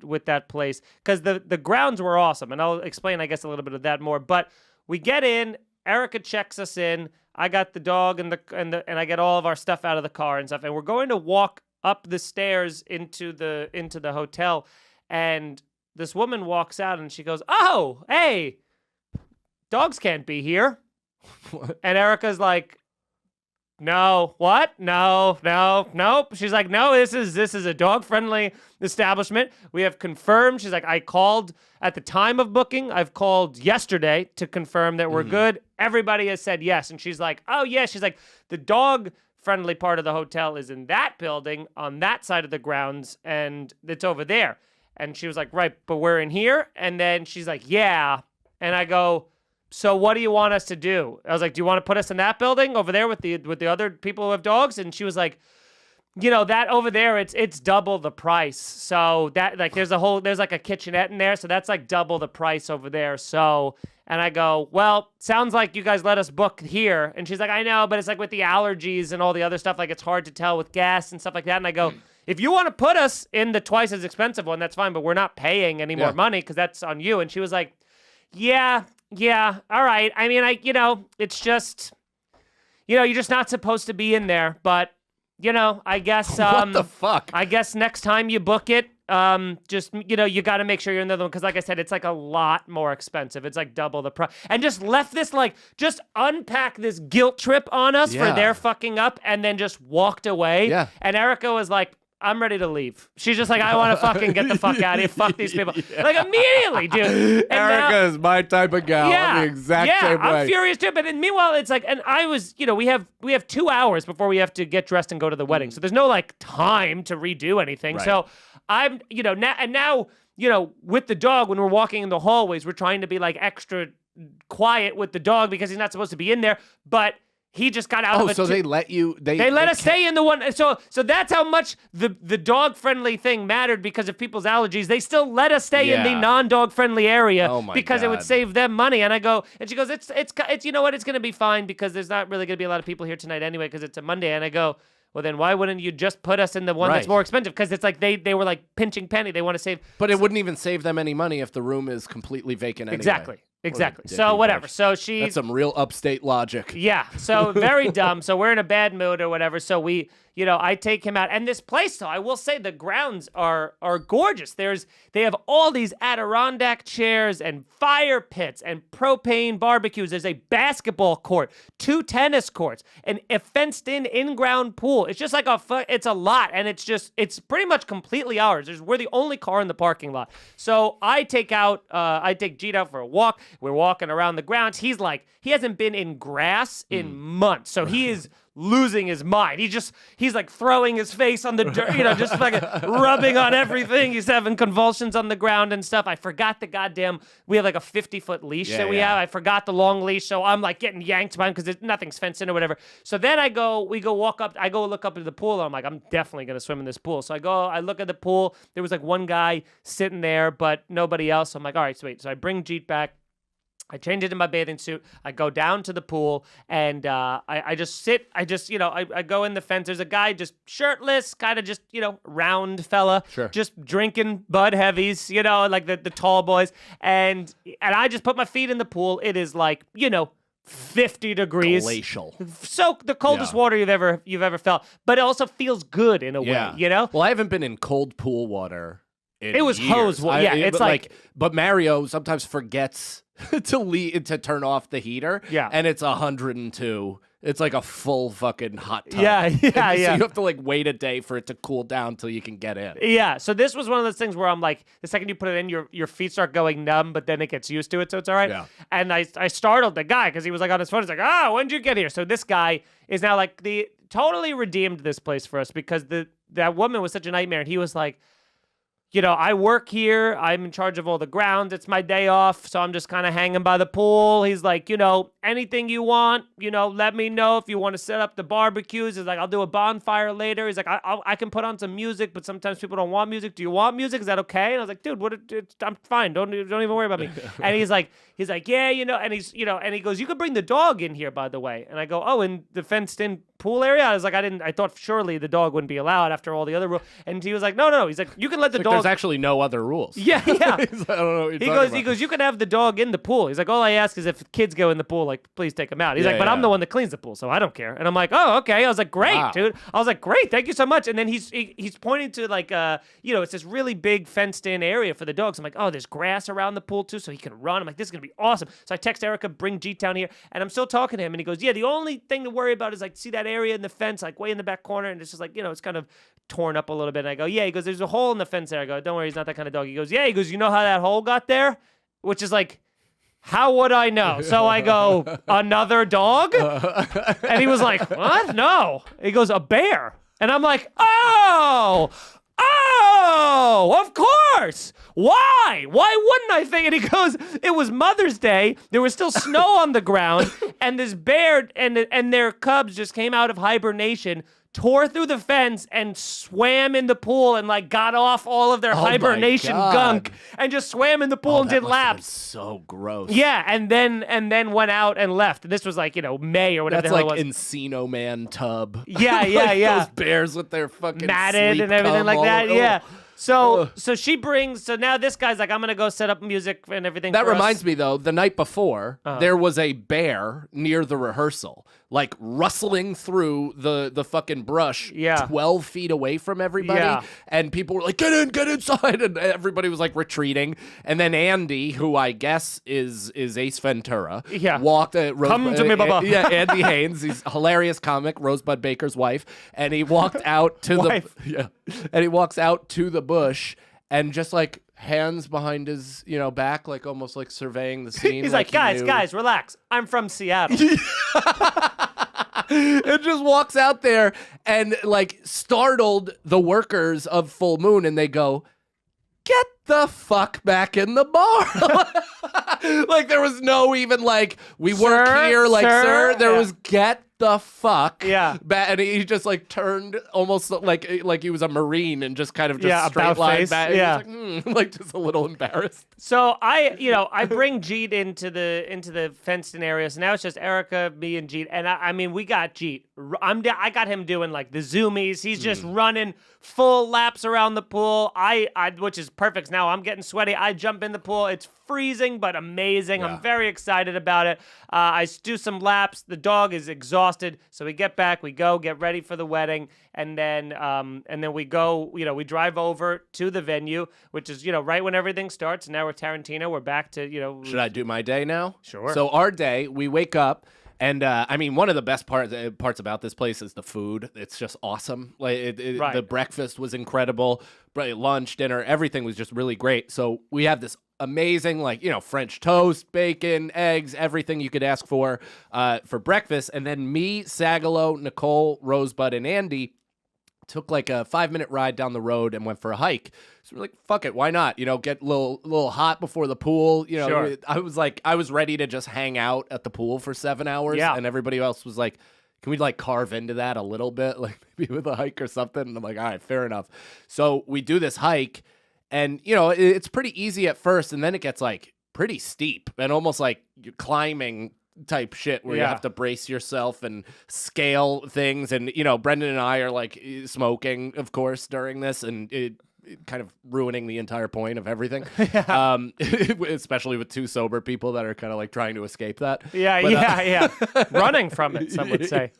with that place, because the grounds were awesome, and I'll explain, I guess, a little bit of that more. But we get in, Erica checks us in. I got the dog and I get all of our stuff out of the car and stuff, and we're going to walk up the stairs into the hotel, and this woman walks out and she goes, "Oh, hey, dogs can't be here," and Erica's like, "No, what? No, nope." She's like, "No, this is a dog-friendly establishment. We have confirmed." She's like, "I called at the time of booking. I've called yesterday to confirm that we're good. Everybody has said yes." And she's like, "Oh, yeah." She's like, "The dog-friendly part of the hotel is in that building on that side of the grounds, and it's over there." And she was like, "Right, but we're in here?" And then she's like, "Yeah." And I go, "So what do you want us to do?" I was like, "Do you want to put us in that building over there with the other people who have dogs?" And she was like, "That over there, it's double the price. So that, like, there's like a kitchenette in there, so that's like double the price over there." So, and I go, "Well, sounds like you guys let us book here." And she's like, "I know, but it's like with the allergies and all the other stuff, like it's hard to tell with gas and stuff like that." And I go, "If you want to put us in the twice as expensive one, that's fine, but we're not paying any more money because that's on you." And she was like, Yeah, all right. I mean, it's just, you're just not supposed to be in there. But, I guess. What the fuck? I guess next time you book it, just, you got to make sure you're in the other one. Because, like I said, it's like a lot more expensive. It's like double the price. And just left this, just unpack this guilt trip on us for their fucking up, and then just walked away. Yeah. And Erica was like, "I'm ready to leave." She's just like, "I want to fucking get the fuck out of here. Fuck these people." Like, immediately, dude. And Erica is my type of gal. I'm the exact same way. I'm furious too. But meanwhile, it's like, and I was, we have 2 hours before we have to get dressed and go to the wedding. So there's no time to redo anything. Right. So I'm, now, with the dog, when we're walking in the hallways, we're trying to be like extra quiet with the dog because he's not supposed to be in there. But he just got out of it. So they let you. They let us stay in the one. So that's how much the dog friendly thing mattered, because of people's allergies. They still let us stay in the non-dog friendly area because it would save them money. And I go, and she goes, it's you know what? It's gonna be fine because there's not really gonna be a lot of people here tonight anyway because it's a Monday. And I go, well, then why wouldn't you just put us in the one that's more expensive? Because it's like they were like pinching penny. They want to save. But it wouldn't even save them any money if the room is completely vacant anyway. Exactly. So whatever. So That's some real upstate logic. Yeah. So very dumb. So we're in a bad mood or whatever. So we, I take him out. And this place, though, I will say the grounds are gorgeous. They have all these Adirondack chairs and fire pits and propane barbecues. There's a basketball court, 2 tennis courts, and a fenced-in in-ground pool. It's just like it's a lot, and it's pretty much completely ours. We're the only car in the parking lot. So I take Jeet out for a walk. We're walking around the grounds. He's like, he hasn't been in grass in months. So he is losing his mind. He's like throwing his face on the dirt, just fucking rubbing on everything. He's having convulsions on the ground and stuff. I forgot we have like a 50-foot leash that we have. I forgot the long leash, so I'm like getting yanked by him because nothing's fenced in or whatever. So then I go look up into the pool, and I'm like, I'm definitely going to swim in this pool. So I look at the pool. There was like one guy sitting there, but nobody else. So I'm like, all right, sweet. So I bring Jeet back. I change into my bathing suit. I go down to the pool, and I just sit. I go in the fence. There's a guy just shirtless, kind of just, round fella, just drinking Bud Heavies, like the tall boys. And I just put my feet in the pool. It is like, 50 degrees. Glacial. So the coldest water you've ever felt. But it also feels good in a way, Well, I haven't been in cold pool water in It was years. hose water. Yeah, it's but Mario sometimes forgets to turn off the heater. Yeah. And it's 102. It's like a full fucking hot tub. Yeah. So you have to like wait a day for it to cool down till you can get in. Yeah. So this was one of those things where I'm like, the second you put it in, your feet start going numb, but then it gets used to it, so it's all right. Yeah. And I startled the guy because he was like on his phone. He's like, when'd you get here? So this guy is now like totally redeemed this place for us because that woman was such a nightmare, and he was like, I work here. I'm in charge of all the grounds. It's my day off, so I'm just kind of hanging by the pool. He's like, anything you want, let me know if you want to set up the barbecues. He's like, I'll do a bonfire later. He's like, I can put on some music, but sometimes people don't want music. Do you want music? Is that okay? And I was like, dude, I'm fine. Don't even worry about me. And he's like, yeah, and and he goes, you could bring the dog in here, by the way. And I go, oh, in the fenced-in pool area? I was like, I thought surely the dog wouldn't be allowed after all the other rules. And he was like, no. He's like, you can let the dog. There's actually no other rules. Yeah. I don't know what you're He goes, you can have the dog in the pool. He's like, all I ask is if kids go in the pool, like, please take them out. He's like, but I'm the one that cleans the pool, so I don't care. And I'm like, oh, okay. I was like, great, dude. I was like, great, thank you so much. And then he's pointing to like, it's this really big fenced in area for the dogs. I'm like, oh, there's grass around the pool too, so he can run. I'm like, this is gonna be awesome. So I text Erica, bring Jeet down here, and I'm still talking to him, and he goes, yeah, the only thing to worry about is like, see that area in the fence, like way in the back corner, and it's just like, it's kind of torn up a little bit. And I go, yeah. He goes, there's a hole in the fence there. I go, don't worry, he's not that kind of dog. He goes, yeah. He goes, you know how that hole got there? Which is like, how would I know? So I go, another dog? And he was like, what? No. He goes, a bear. And I'm like, oh, of course. Why? Why wouldn't I think? And he goes, it was Mother's Day. There was still snow on the ground. And this bear and their cubs just came out of hibernation, tore through the fence and swam in the pool and like got off all of their hibernation gunk and just swam in the pool and did laps. So gross. Yeah, and then went out and left. This was like, May or whatever That's the hell like it was. Encino Man tub. Yeah. Those bears with their fucking matted sleep and everything cum like all that. over. Yeah. So she brings. So now this guy's like, I'm gonna go set up music and everything. That for reminds us. me though, the night before there was a bear near the rehearsal, like rustling through the fucking brush, 12 feet away from everybody, and people were like, get inside, and everybody was like retreating. And then Andy, who I guess is Ace Ventura, walked. Come to me, Baba. Yeah, Andy Haynes, he's a hilarious comic, Rosebud Baker's wife, and he walked out to and he walks out to the bush and just like hands behind his back, like almost like surveying the scene. He's like, guys, relax. I'm from Seattle. It just walks out there and like startled the workers of Full Moon, and they go, get the fuck back in the bar. Like there was no even like, we work here, like sir. There was get the fuck back, and he just like turned almost like he was a Marine and just kind of just straight line back. Yeah, like just a little embarrassed. So I bring Jeet into the fenced in area. So now it's just Erica, me, and Jeet. And I mean, we got Jeet. I got him doing like the zoomies. He's just running full laps around the pool. Which is perfect. Now I'm getting sweaty. I jump in the pool. It's freezing but amazing. I'm very excited about it. I do some laps. The dog is exhausted, so we get back. We go get ready for the wedding, and then we go. We drive over to the venue, which is right when everything starts. Now we're Tarantino. We're back to Should I do my day now? Sure. So our day, we wake up. And I mean, one of the best parts about this place is the food. It's just awesome. Like the breakfast was incredible. Lunch, dinner, everything was just really great. So we have this amazing, like, French toast, bacon, eggs, everything you could ask for breakfast. And then me, Sagalow, Nicole, Rosebud, and Andy took like a 5-minute ride down the road and went for a hike. So we're like, fuck it, why not? Get a little hot before the pool. Sure. I was ready to just hang out at the pool for 7 hours. Yeah. And everybody else was like, can we like carve into that a little bit? Like maybe with a hike or something. And I'm like, all right, fair enough. So we do this hike. And, it's pretty easy at first, and then it gets, like, pretty steep and almost like you're climbing type shit where you have to brace yourself and scale things. And, Brendan and I are, like, smoking, of course, during this, and it kind of ruining the entire point of everything, especially with two sober people that are kind of, like, trying to escape that. Yeah. Running from it, some would say.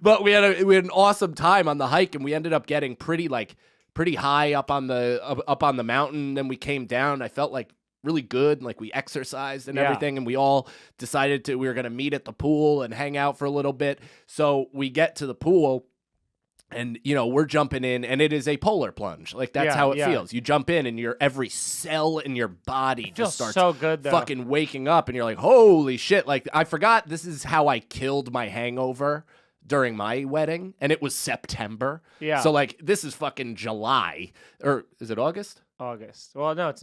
But we had an awesome time on the hike, and we ended up getting pretty high up on the mountain. Then we came down. I felt like really good. Like we exercised and everything. And we all decided we were going to meet at the pool and hang out for a little bit. So we get to the pool and, we're jumping in, and it is a polar plunge. Like that's how it feels. You jump in and every cell in your body just starts so good, fucking waking up, and you're like, holy shit. Like I forgot this is how I killed my hangover during my wedding, and it was September. Yeah. So like this is fucking July, or is it August? August. Well, no, it's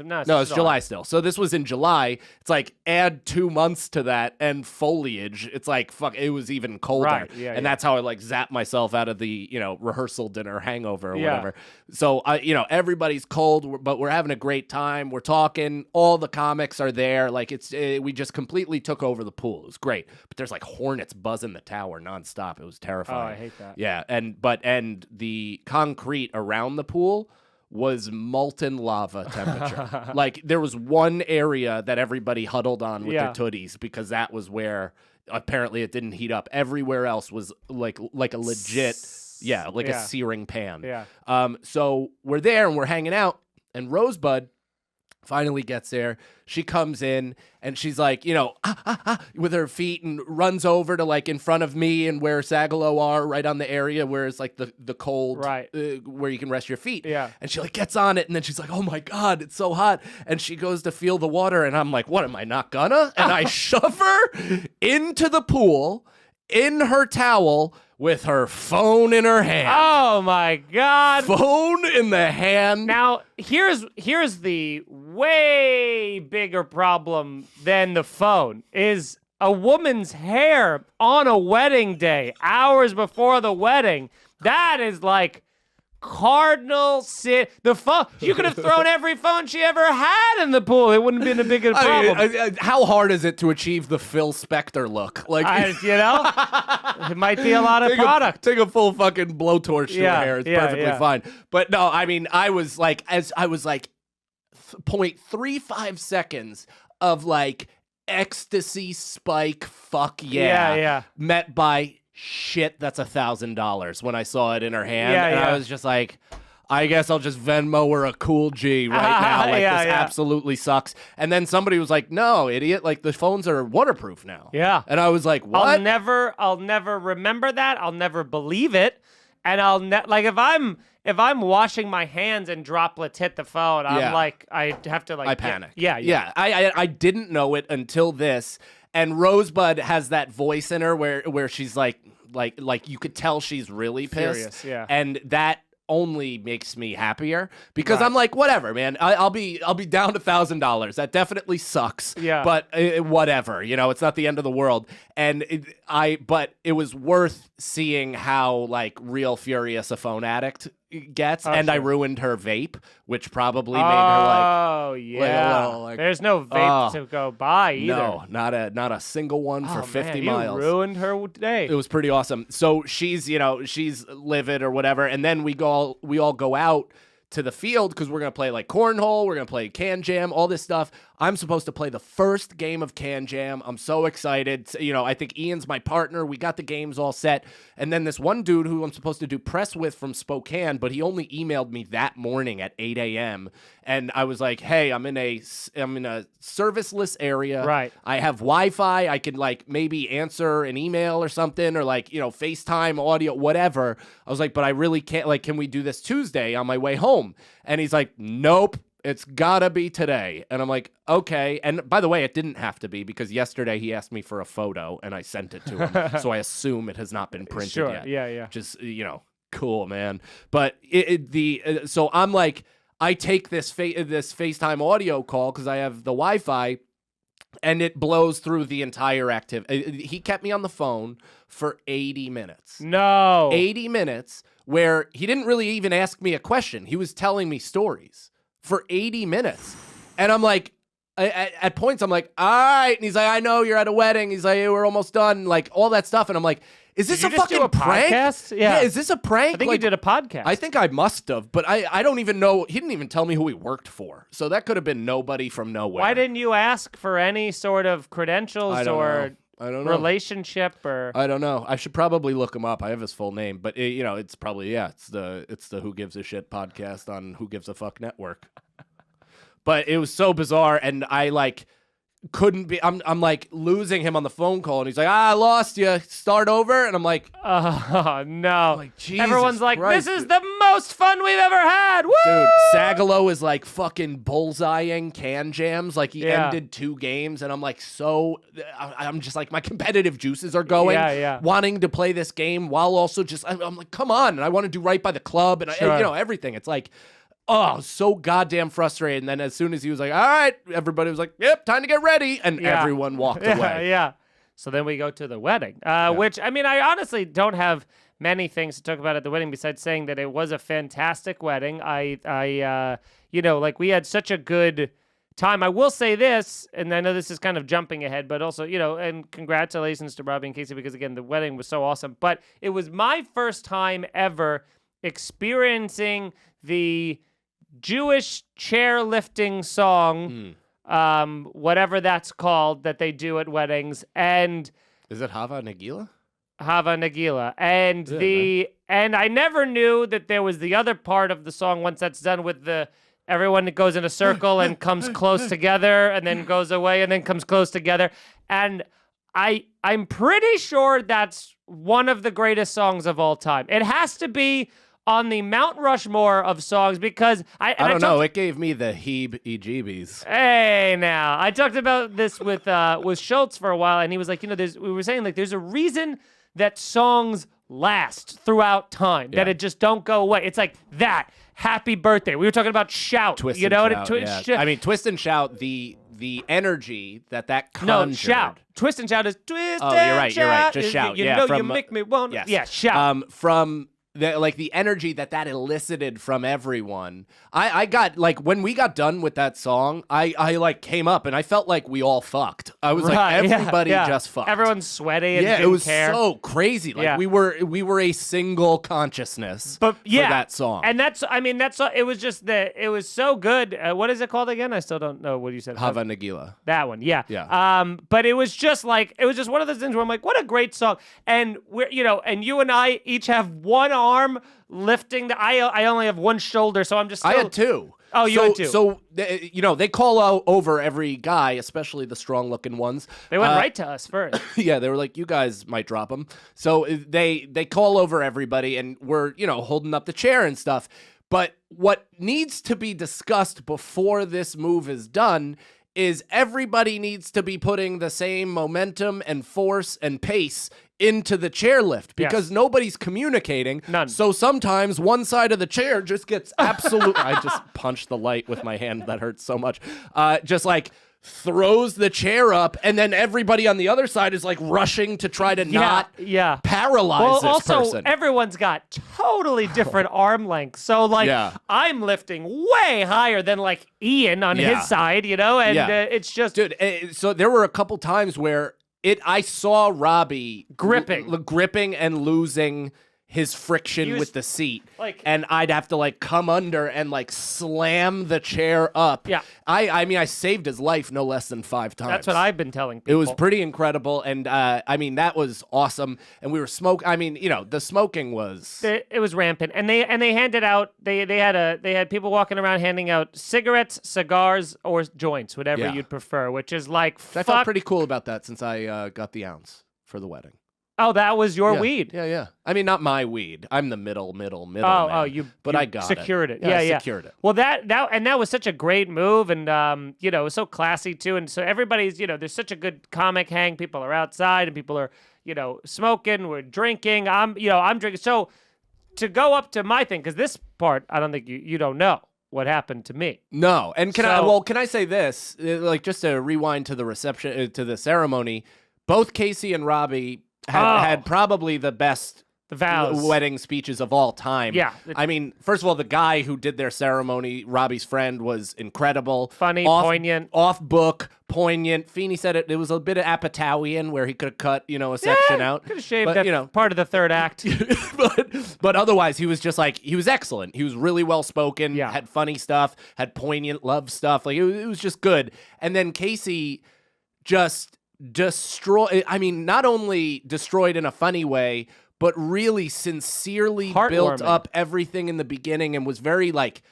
July still. So this was in July. It's like add 2 months to that and foliage. It's like fuck. It was even colder. Right. Yeah. And that's how I like zapped myself out of the rehearsal dinner hangover or whatever. So everybody's cold, but we're having a great time. We're talking. All the comics are there. Like we just completely took over the pool. It was great. But there's like hornets buzzing the tower nonstop. It was terrifying. Oh, I hate that. Yeah. And the concrete around the pool was molten lava temperature. Like there was one area that everybody huddled on with their tooties because that was where apparently it didn't heat up. Everywhere else was like a legit, a searing pan. Yeah. So we're there and we're hanging out, and Rosebud finally gets there. She comes in and she's like, with her feet, and runs over to like in front of me and where Sagalow are, right on the area where it's like the cold, right, where you can rest your feet. Yeah. And she like gets on it, and then she's like, oh my God, it's so hot. And she goes to feel the water, and I'm like, what, am I not gonna? And I shove her into the pool in her towel with her phone in her hand. Oh my God. Phone in the hand. Now, here's the way bigger problem than the phone is a woman's hair on a wedding day, hours before the wedding. That is like cardinal sin. The phone, you could have thrown every phone she ever had in the pool. It wouldn't have been a bigger problem. How hard is it to achieve the Phil Spector look? Like, it might be a lot of product. Take a full fucking blowtorch to your hair. It's perfectly fine. But no, I mean, I was like 0.35 seconds of like ecstasy spike. Fuck yeah. Met by shit, that's $1,000 when I saw it in her hand. And I was just like, I guess I'll just Venmo her a cool G right now. Like, this absolutely sucks. And then somebody was like, no, idiot, like the phones are waterproof now. Yeah. And I was like, what? I'll never remember that. I'll never believe it. And I'll like if I'm washing my hands and droplets hit the phone, I'm like, I have to like, I panic. Yeah. I didn't know it until this. And Rosebud has that voice in her where she's like you could tell she's really pissed. Furious, and that only makes me happier because I'm like, whatever, man. I'll be down to $1,000. That definitely sucks. Yeah. But whatever, it's not the end of the world. And but it was worth seeing how like real furious a phone addict gets. And sure. I ruined her vape, which probably made her like, oh yeah. Like, there's no vape to go buy either. No, not a single one for 50 miles. You ruined her day. It was pretty awesome. So she's livid or whatever, and then we all go out to the field because we're gonna play like cornhole, we're gonna play can jam, all this stuff. I'm supposed to play the first game of Can Jam. I'm so excited. I think Ian's my partner. We got the games all set. And then this one dude who I'm supposed to do press with from Spokane, but he only emailed me that morning at 8 a.m. And I was like, hey, I'm in a serviceless area. Right. I have Wi-Fi. I could like maybe answer an email or something or like, FaceTime, audio, whatever. I was like, but I really can't, like, can we do this Tuesday on my way home? And he's like, nope. It's gotta be today. And I'm like, okay. And by the way, it didn't have to be because yesterday he asked me for a photo and I sent it to him. So I assume it has not been printed yet. Yeah. Just, cool, man. But so I'm like, I take this FaceTime audio call because I have the Wi-Fi and it blows through the entire activity. He kept me on the phone for 80 minutes. No. 80 minutes where he didn't really even ask me a question. He was telling me stories for 80 minutes. And I'm like, at points, I'm like, all right. And he's like, I know you're at a wedding. He's like, hey, we're almost done. Like all that stuff. And I'm like, is this a fucking prank? Podcast? Yeah. Is this a prank? I think you did a podcast. I think I must have, but I don't even know. He didn't even tell me who he worked for. So that could have been nobody from nowhere. Why didn't you ask for any sort of credentials I don't know. relationship or? I don't know. I should probably look him up. I have his full name, but it's probably it's the Who Gives a Shit podcast on Who Gives a Fuck network. But it was so bizarre, and I couldn't be. I'm like losing him on the phone call, and he's like, I lost you. Start over, and I'm like, oh no! Like, Jesus Everyone's like, Christ. this is the most fun we've ever had. Woo! Dude, Sagalow is like fucking bullseyeing can jams. Like he ended 2 games, and I'm like, I'm just like, my competitive juices are going. Wanting to play this game while also just, I'm like, come on, and I want to do right by the club, and everything. It's like, oh, so goddamn frustrated. And then as soon as he was like, all right, everybody was like, yep, time to get ready. And everyone walked away. Yeah. So then we go to the wedding, which, I mean, I honestly don't have many things to talk about at the wedding besides saying that it was a fantastic wedding. We had such a good time. I will say this, and I know this is kind of jumping ahead, but also, and congratulations to Robbie and Casey because, again, the wedding was so awesome. But it was my first time ever experiencing the Jewish chairlifting song, whatever that's called, that they do at weddings, and is it Hava Nagila? Hava Nagila, and and I never knew that there was the other part of the song once that's done with everyone that goes in a circle and comes close together and then goes away and then comes close together, and I'm pretty sure that's one of the greatest songs of all time. It has to be on the Mount Rushmore of songs because I don't know. It gave me the heebie-jeebies. Hey, now I talked about this with Schultz for a while, and he was like, we were saying there's a reason that songs last throughout time, that it just don't go away. It's like that. Happy Birthday. We were talking about Shout. Twist and Shout. I mean, Twist and Shout. The energy that conjured. No, Shout. Twist and Shout is twist. Oh, and you're right. Just Shout. You make me want. Yes. Yeah, Shout. From the energy that elicited from everyone. I got when we got done with that song, I came up and I felt like we all fucked. I was like, everybody just fucked. Everyone's sweaty and it was care. So crazy. We were a single consciousness for that song. And it was just it was so good. What is it called again? I still don't know what you said. Hava Nagila. That one, yeah. But it was just one of those things where I'm like, what a great song. And and you and I each have one arm lifting I only have one shoulder, so I'm just I had 2. Oh, you had 2. So they call over every guy, especially the strong-looking ones. They went right to us first. Yeah, they were like, you guys might drop them. So they call over everybody, and we're holding up the chair and stuff. But what needs to be discussed before this move is done is everybody needs to be putting the same momentum and force and pace into the chairlift because nobody's communicating. None. So sometimes one side of the chair just gets absolute. I just punched the light with my hand. That hurts so much. Just throws the chair up, and then everybody on the other side is rushing to try to not paralyze this person. Also, everyone's got totally different arm lengths. So I'm lifting way higher than Ian on his side, and it's just dude. So there were a couple times where I saw Robbie gripping and losing his friction with the seat, and I'd have to like come under and like slam the chair up. Yeah. I mean, I saved his life no less than 5 times. That's what I've been telling people. It was pretty incredible, and I mean, that was awesome. And we were I mean, you know, the smoking was it was rampant, and they handed out they had people walking around handing out cigarettes, cigars, or joints, whatever you'd prefer. Which is like I felt pretty cool about that since I got the ounce for the wedding. Oh, that was your Yeah. weed. Yeah. I mean, not my weed. I'm the middle Oh, man. But I got secured it. Yeah, Yeah. secured it. Well, that was such a great move, and it was so classy too, and so everybody's, there's such a good comic hang. People are outside, and people are, smoking. We're drinking. I'm drinking. So to go up to my thing, because this part, I don't think you don't know what happened to me. No, and can I say this? Like, just to rewind to the reception, to the ceremony, both Casey and Robbie had probably the best The vows. wedding speeches of all time. Yeah. I mean, first of all, the guy who did their ceremony, Robbie's friend, was incredible. Funny, poignant. Off book, poignant. Feeney said it was a bit of Apatowian where he could have cut, a section out. Could have shaved but, that part of the third act. but otherwise, he was just like, he was excellent. He was really well spoken, Yeah. had funny stuff, had poignant love stuff. Like, it was just good. And then Casey just not only destroyed in a funny way, but really sincerely built Heartwarming. up everything in the beginning and was very like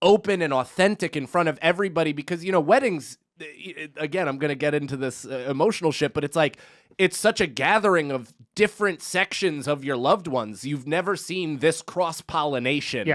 open and authentic in front of everybody because, weddings, again, I'm going to get into this emotional shit, but it's like, it's such a gathering of different sections of your loved ones. You've never seen this cross-pollination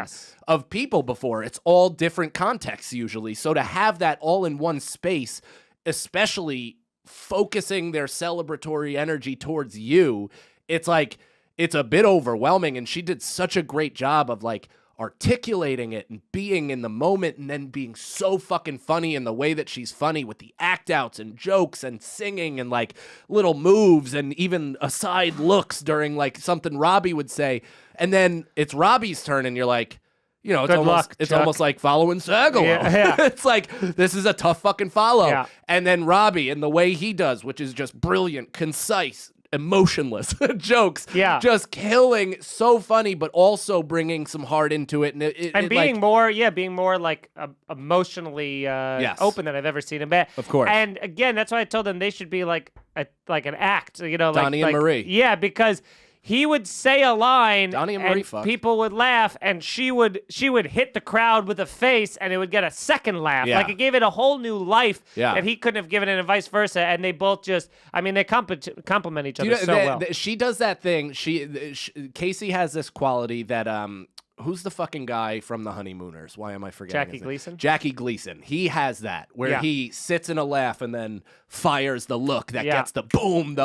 of people before. It's all different contexts usually. So to have that all in one space, especially focusing their celebratory energy towards you, it's like, it's a bit overwhelming, and she did such a great job of like articulating it and being in the moment and then being so fucking funny in the way that she's funny with the act outs and jokes and singing and like little moves and even aside looks during like something Robbie would say. And then it's Robbie's turn and you're like, it's almost like following Sagalow. Yeah. It's like, this is a tough fucking follow. Yeah. And then Robbie and the way he does, which is just brilliant, concise, emotionless jokes. Yeah. Just killing, so funny, but also bringing some heart into it. And being more like emotionally open than I've ever seen him be. Of course. And again, that's why I told them they should be like an act, Donnie and Marie. Yeah, because he would say a line, Donnie and Marie fucked. People would laugh, and she would hit the crowd with a face, and it would get a second laugh. Yeah. Like it gave it a whole new life Yeah. that he couldn't have given it, and vice versa. And they both they compliment each other so well. She does that thing. Casey has this quality that who's the fucking guy from The Honeymooners? Why am I forgetting? Jackie his name? Gleason? Jackie Gleason. He has that where he sits in a laugh and then fires the look that gets the boom.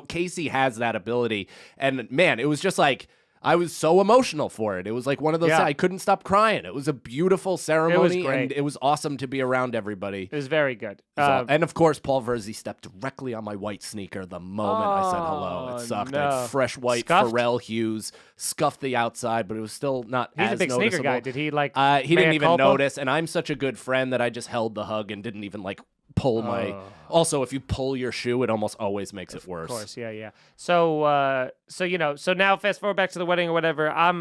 Casey has that ability. And man, it was just like, I was so emotional for it. It was like one of those, I couldn't stop crying. It was a beautiful ceremony, great. and it was awesome to be around everybody. It was very good. And of course, Paul Verzi stepped directly on my white sneaker the moment I said hello. It sucked. I had fresh white Scuffed? Pharrell hues, scuffed the outside, but it was still not He's as a big noticeable. sneaker guy. Did he He didn't mea even culpa? notice, and I'm such a good friend that I just held the hug and didn't even pull my. Also, if you pull your shoe, it almost always makes it worse. Of course, yeah. So now fast forward back to the wedding or whatever. I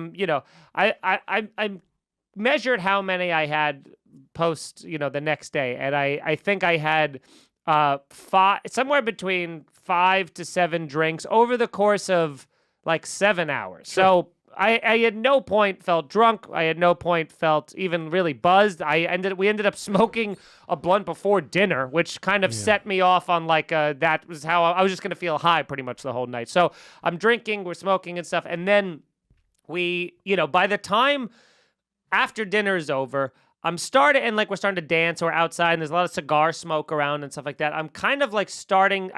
measured how many I had post, the next day, and I think I had somewhere between 5 to 7 drinks over the course of like 7 hours. Sure. So I at no point felt drunk. I at no point felt even really buzzed. We ended up smoking a blunt before dinner, which kind of set me off on that was how I was just going to feel high pretty much the whole night. So I'm drinking, we're smoking and stuff. And then we, by the time after dinner is over, we're starting to dance. We're outside and there's a lot of cigar smoke around and stuff like that. I'm kind of I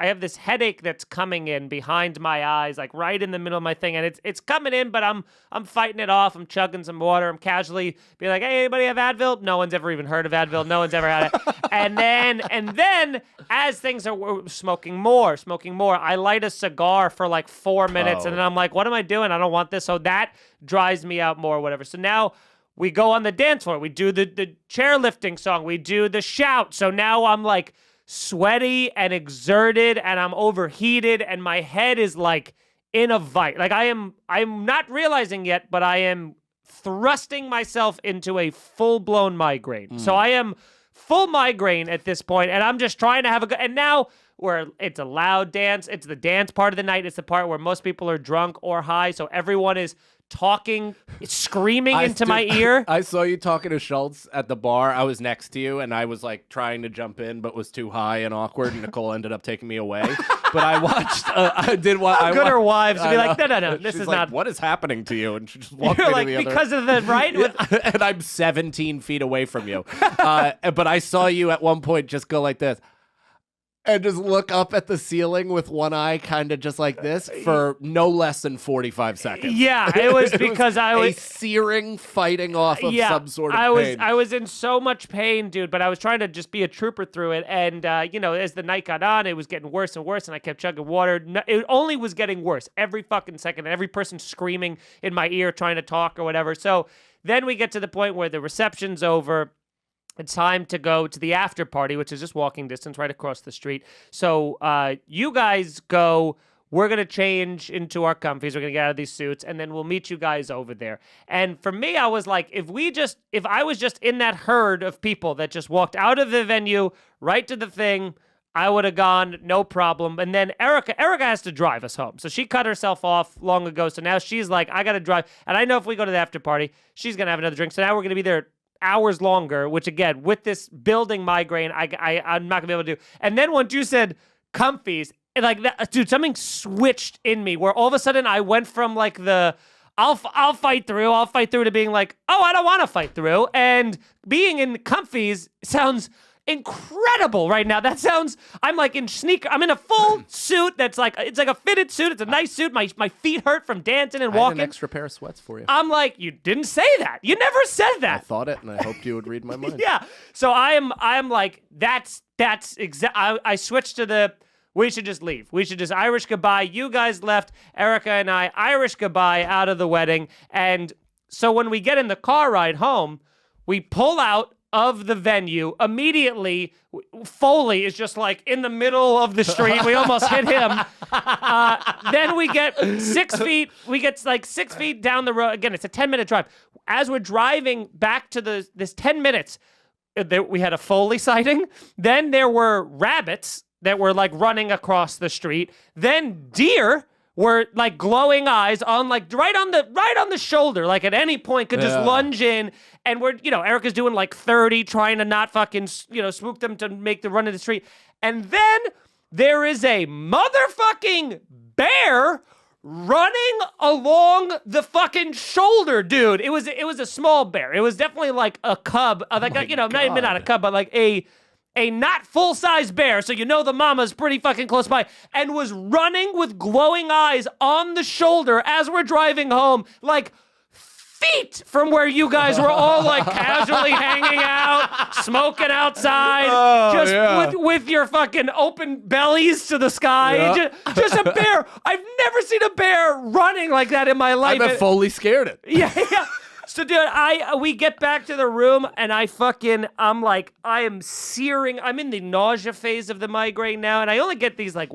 have this headache that's coming in behind my eyes, like right in the middle of my thing. And it's coming in, but I'm fighting it off. I'm chugging some water. I'm casually being like, hey, anybody have Advil? No one's ever even heard of Advil. No one's ever had it. and then as things are smoking more, I light a cigar for like 4 minutes. And then I'm like, what am I doing? I don't want this. So that dries me out more or whatever. So now we go on the dance floor. We do the chairlifting song. We do the shout. So now I'm like sweaty and exerted and I'm overheated and my head is like in a vice. Like I'm not realizing yet, but I am thrusting myself into a full-blown migraine. So I am full migraine at this point, and I'm just trying to have a good. And now it's a loud dance. It's the dance part of the night. It's the part where most people are drunk or high. So everyone is talking, screaming into my ear. I saw you talking to Schultz at the bar. I was next to you, and I was like trying to jump in, but was too high and awkward, and Nicole ended up taking me away. but I watched. I did what How I good wa- are wives to be I like, know. no, this She's is like, not. What is happening to you? And she just walked You're me like, to the other. because of the right. And I'm 17 feet away from you. But I saw you at one point just go like this. And just look up at the ceiling with one eye, kind of just like this, for no less than 45 seconds. Yeah, it was because I was a searing fighting off of some sort of pain. I was in so much pain, dude, but I was trying to just be a trooper through it. And, as the night got on, it was getting worse and worse, and I kept chugging water. It only was getting worse every fucking second. Every person screaming in my ear, trying to talk or whatever. So then we get to the point where the reception's over. It's time to go to the after party, which is just walking distance right across the street. So you guys go. We're going to change into our comfies. We're going to get out of these suits, and then we'll meet you guys over there. And for me, I was like, if I was just in that herd of people that just walked out of the venue, right to the thing, I would have gone, no problem. And then Erica has to drive us home. So she cut herself off long ago. So now she's like, I got to drive. And I know if we go to the after party, she's going to have another drink. So now we're going to be there hours longer, which again, with this building migraine, I'm not gonna be able to do. And then once you said comfies, like that, dude, something switched in me where all of a sudden I went from like the I'll fight through to being like, oh, I don't want to fight through, and being in comfies sounds incredible right now. That sounds, I'm like in I'm in a full suit that's like, it's like a fitted suit. It's a nice suit. My feet hurt from dancing and walking. I had an extra pair of sweats for you. I'm like, you didn't say that. You never said that. I thought it, and I hoped you would read my mind. Yeah. So I'm like, that's exact. I switched to we should just leave. We should just Irish goodbye. You guys left. Erica and I Irish goodbye out of the wedding. And so when we get in the car ride home, we pull out of the venue immediately. Foley is just like in the middle of the street. We almost hit him. Then we get 6 feet. We get like 6 feet down the road. Again, it's a 10-minute drive. As we're driving back to this 10 minutes, we had a Foley sighting. Then there were rabbits that were like running across the street. Then deer were like glowing eyes on like right on the shoulder, like at any point could just lunge in. And we're, Erica's doing like 30, trying to not fucking, swoop them to make the run in the street. And then there is a motherfucking bear running along the fucking shoulder, dude. It was a small bear. It was definitely like a cub, not a cub, but like a not full-size bear, so the mama's pretty fucking close by, and was running with glowing eyes on the shoulder as we're driving home, like feet from where you guys were all like casually hanging out, smoking outside, with your fucking open bellies to the sky. Yeah. Just a bear. I've never seen a bear running like that in my life. I bet Foley scared it. Yeah. So, dude, we get back to the room, and I'm like, I am searing. I'm in the nausea phase of the migraine now, and I only get these like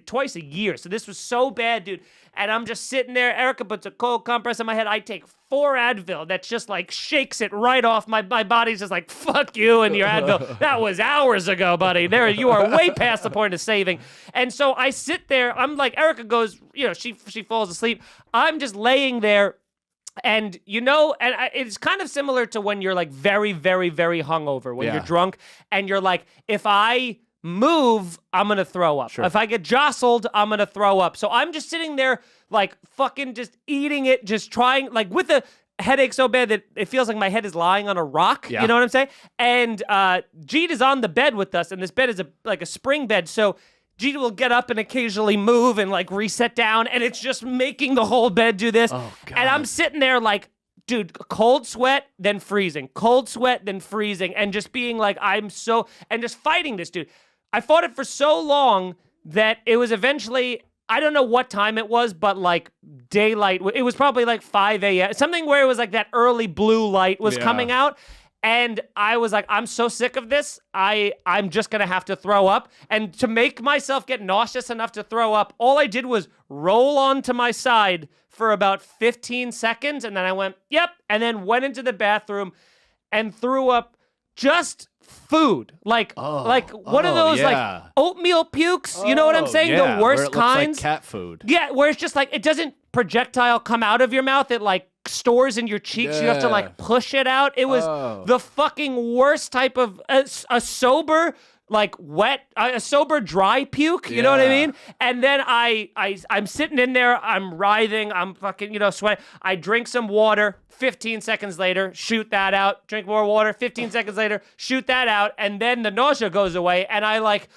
twice a year. So this was so bad, dude. And I'm just sitting there. Erica puts a cold compress on my head. I take 4 Advil. That's just like shakes it right off. My body's just like, fuck you and your Advil. That was hours ago, buddy. You are way past the point of saving. And so I sit there. I'm like, Erica goes, she falls asleep. I'm just laying there. And it's kind of similar to when you're like very, very, very hungover, when you're drunk and you're like, if I move, I'm going to throw up. Sure. If I get jostled, I'm going to throw up. So I'm just sitting there like fucking just eating it, just trying, like with a headache so bad that it feels like my head is lying on a rock. Yeah. You know what I'm saying? And Jeet is on the bed with us, and this bed is like a spring bed. So Jeet will get up and occasionally move and like reset down, and it's just making the whole bed do this. Oh, God. And I'm sitting there like, dude, cold sweat, then freezing. Cold sweat, then freezing. And just being like, and just fighting this dude. I fought it for so long that it was eventually, I don't know what time it was, but like daylight. It was probably like 5 a.m. Something where it was like that early blue light was coming out. And I was like, I'm so sick of this. I'm just going to have to throw up. And to make myself get nauseous enough to throw up, all I did was roll onto my side for about 15 seconds. And then I went, yep. And then went into the bathroom and threw up just food. Like one of those like oatmeal pukes. You know what I'm saying? Yeah, the worst where it looks kinds. like cat food. Yeah, where it's just like, it doesn't projectile come out of your mouth. It like stores in your cheeks. You have to like push it out. It was the fucking worst type of a sober, like wet, a sober dry puke. You know what I mean? And then I'm sitting in there. I'm writhing. I'm fucking, sweating. I drink some water. 15 seconds later, shoot that out. Drink more water. 15 seconds later, shoot that out. And then the nausea goes away. And I like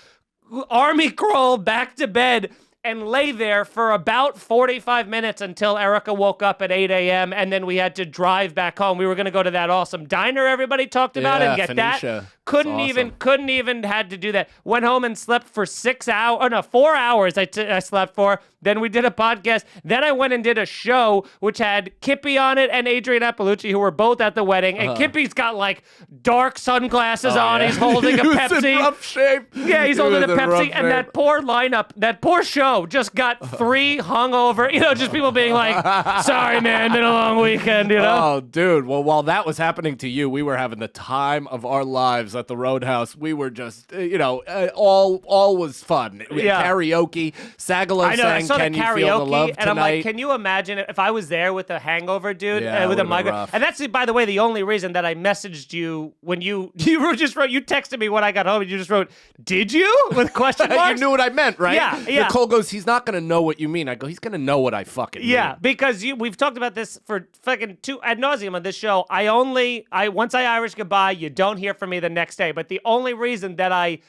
army crawl back to bed and lay there for about 45 minutes until Erica woke up at 8 a.m. and then we had to drive back home. We were going to go to that awesome diner everybody talked about and get Phoenicia. that. Couldn't even had to do that. Went home and slept for 4 hours I slept for. Then we did a podcast. Then I went and did a show which had Kippy on it and Adrian Appalucci, who were both at the wedding. And Kippy's got like dark sunglasses on. He's holding a Pepsi. Was in rough shape. Yeah, he's holding a Pepsi. And that poor lineup, that poor show just got 3 hungover, just people being like, sorry, man, been a long weekend, Oh, dude. Well, while that was happening to you, we were having the time of our lives at the Roadhouse. We were just, all was fun. We had karaoke. Sagalow sang Can You Feel the Love Tonight? And I'm like, can you imagine if I was there with a hangover, dude, with a migraine? And that's, by the way, the only reason that I messaged you when you texted me when I got home and you just wrote, did you? With question marks. You knew what I meant, right? Yeah. Nicole goes, he's not going to know what you mean. I go, he's going to know what I fucking mean. Yeah, because we've talked about this for fucking ad nauseum on this show. Once I Irish goodbye, you don't hear from me the next day. But the only reason that I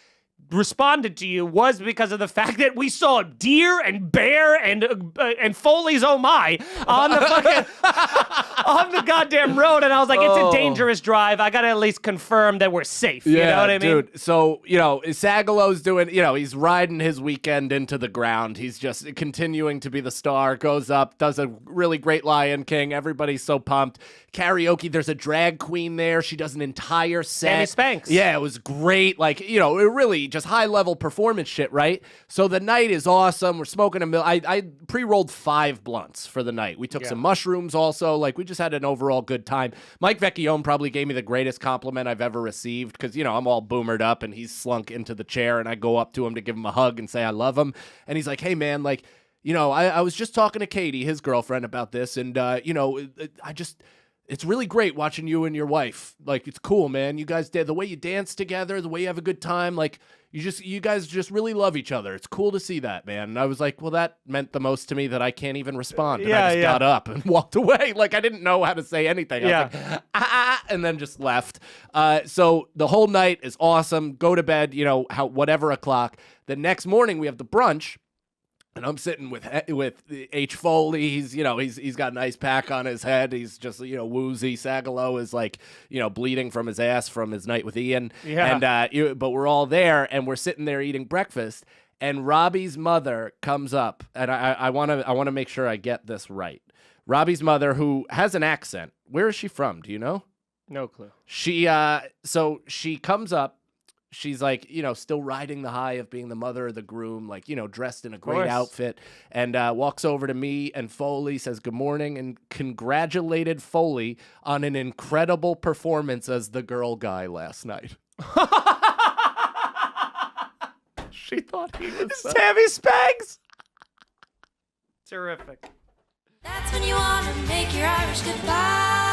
responded to you was because of the fact that we saw deer and bear and Foley's oh my on the fucking on the goddamn road, and I was like, it's a dangerous drive. I gotta at least confirm that we're safe. You know what I mean? Dude. So Sagalow's doing, he's riding his weekend into the ground. He's just continuing to be the star. Goes up, does a really great Lion King. Everybody's so pumped. Karaoke. There's a drag queen there. She does an entire set. Sammy Spanks. Yeah, it was great. Like it really just high-level performance shit, right? So the night is awesome. We're smoking I pre-rolled 5 blunts for the night. We took some mushrooms also. Like, we just had an overall good time. Mike Vecchione probably gave me the greatest compliment I've ever received because, I'm all boomered up and he's slunk into the chair and I go up to him to give him a hug and say I love him. And he's like, hey, man, like, I was just talking to Katie, his girlfriend, about this and, it's really great watching you and your wife. Like, it's cool, man. You guys did the way you dance together, the way you have a good time. Like, you guys just really love each other. It's cool to see that, man. And I was like, well, that meant the most to me that I can't even respond. And I just got up and walked away. Like, I didn't know how to say anything. I was like, and then just left. So the whole night is awesome. Go to bed, whatever o'clock. The next morning we have the brunch. And I'm sitting with H. Foley. He's he's got an ice pack on his head. He's just woozy. Sagalow is like bleeding from his ass from his night with Ian. Yeah. And but we're all there and we're sitting there eating breakfast. And Robbie's mother comes up, and I want to make sure I get this right. Robbie's mother, who has an accent. Where is she from? Do you know? No clue. She she comes up. She's like, still riding the high of being the mother of the groom, like, dressed in a great outfit, and walks over to me and Foley, says good morning, and congratulated Foley on an incredible performance as the girl guy last night. She thought he was Sammy Spanks. Terrific. That's when you want to make your Irish goodbye.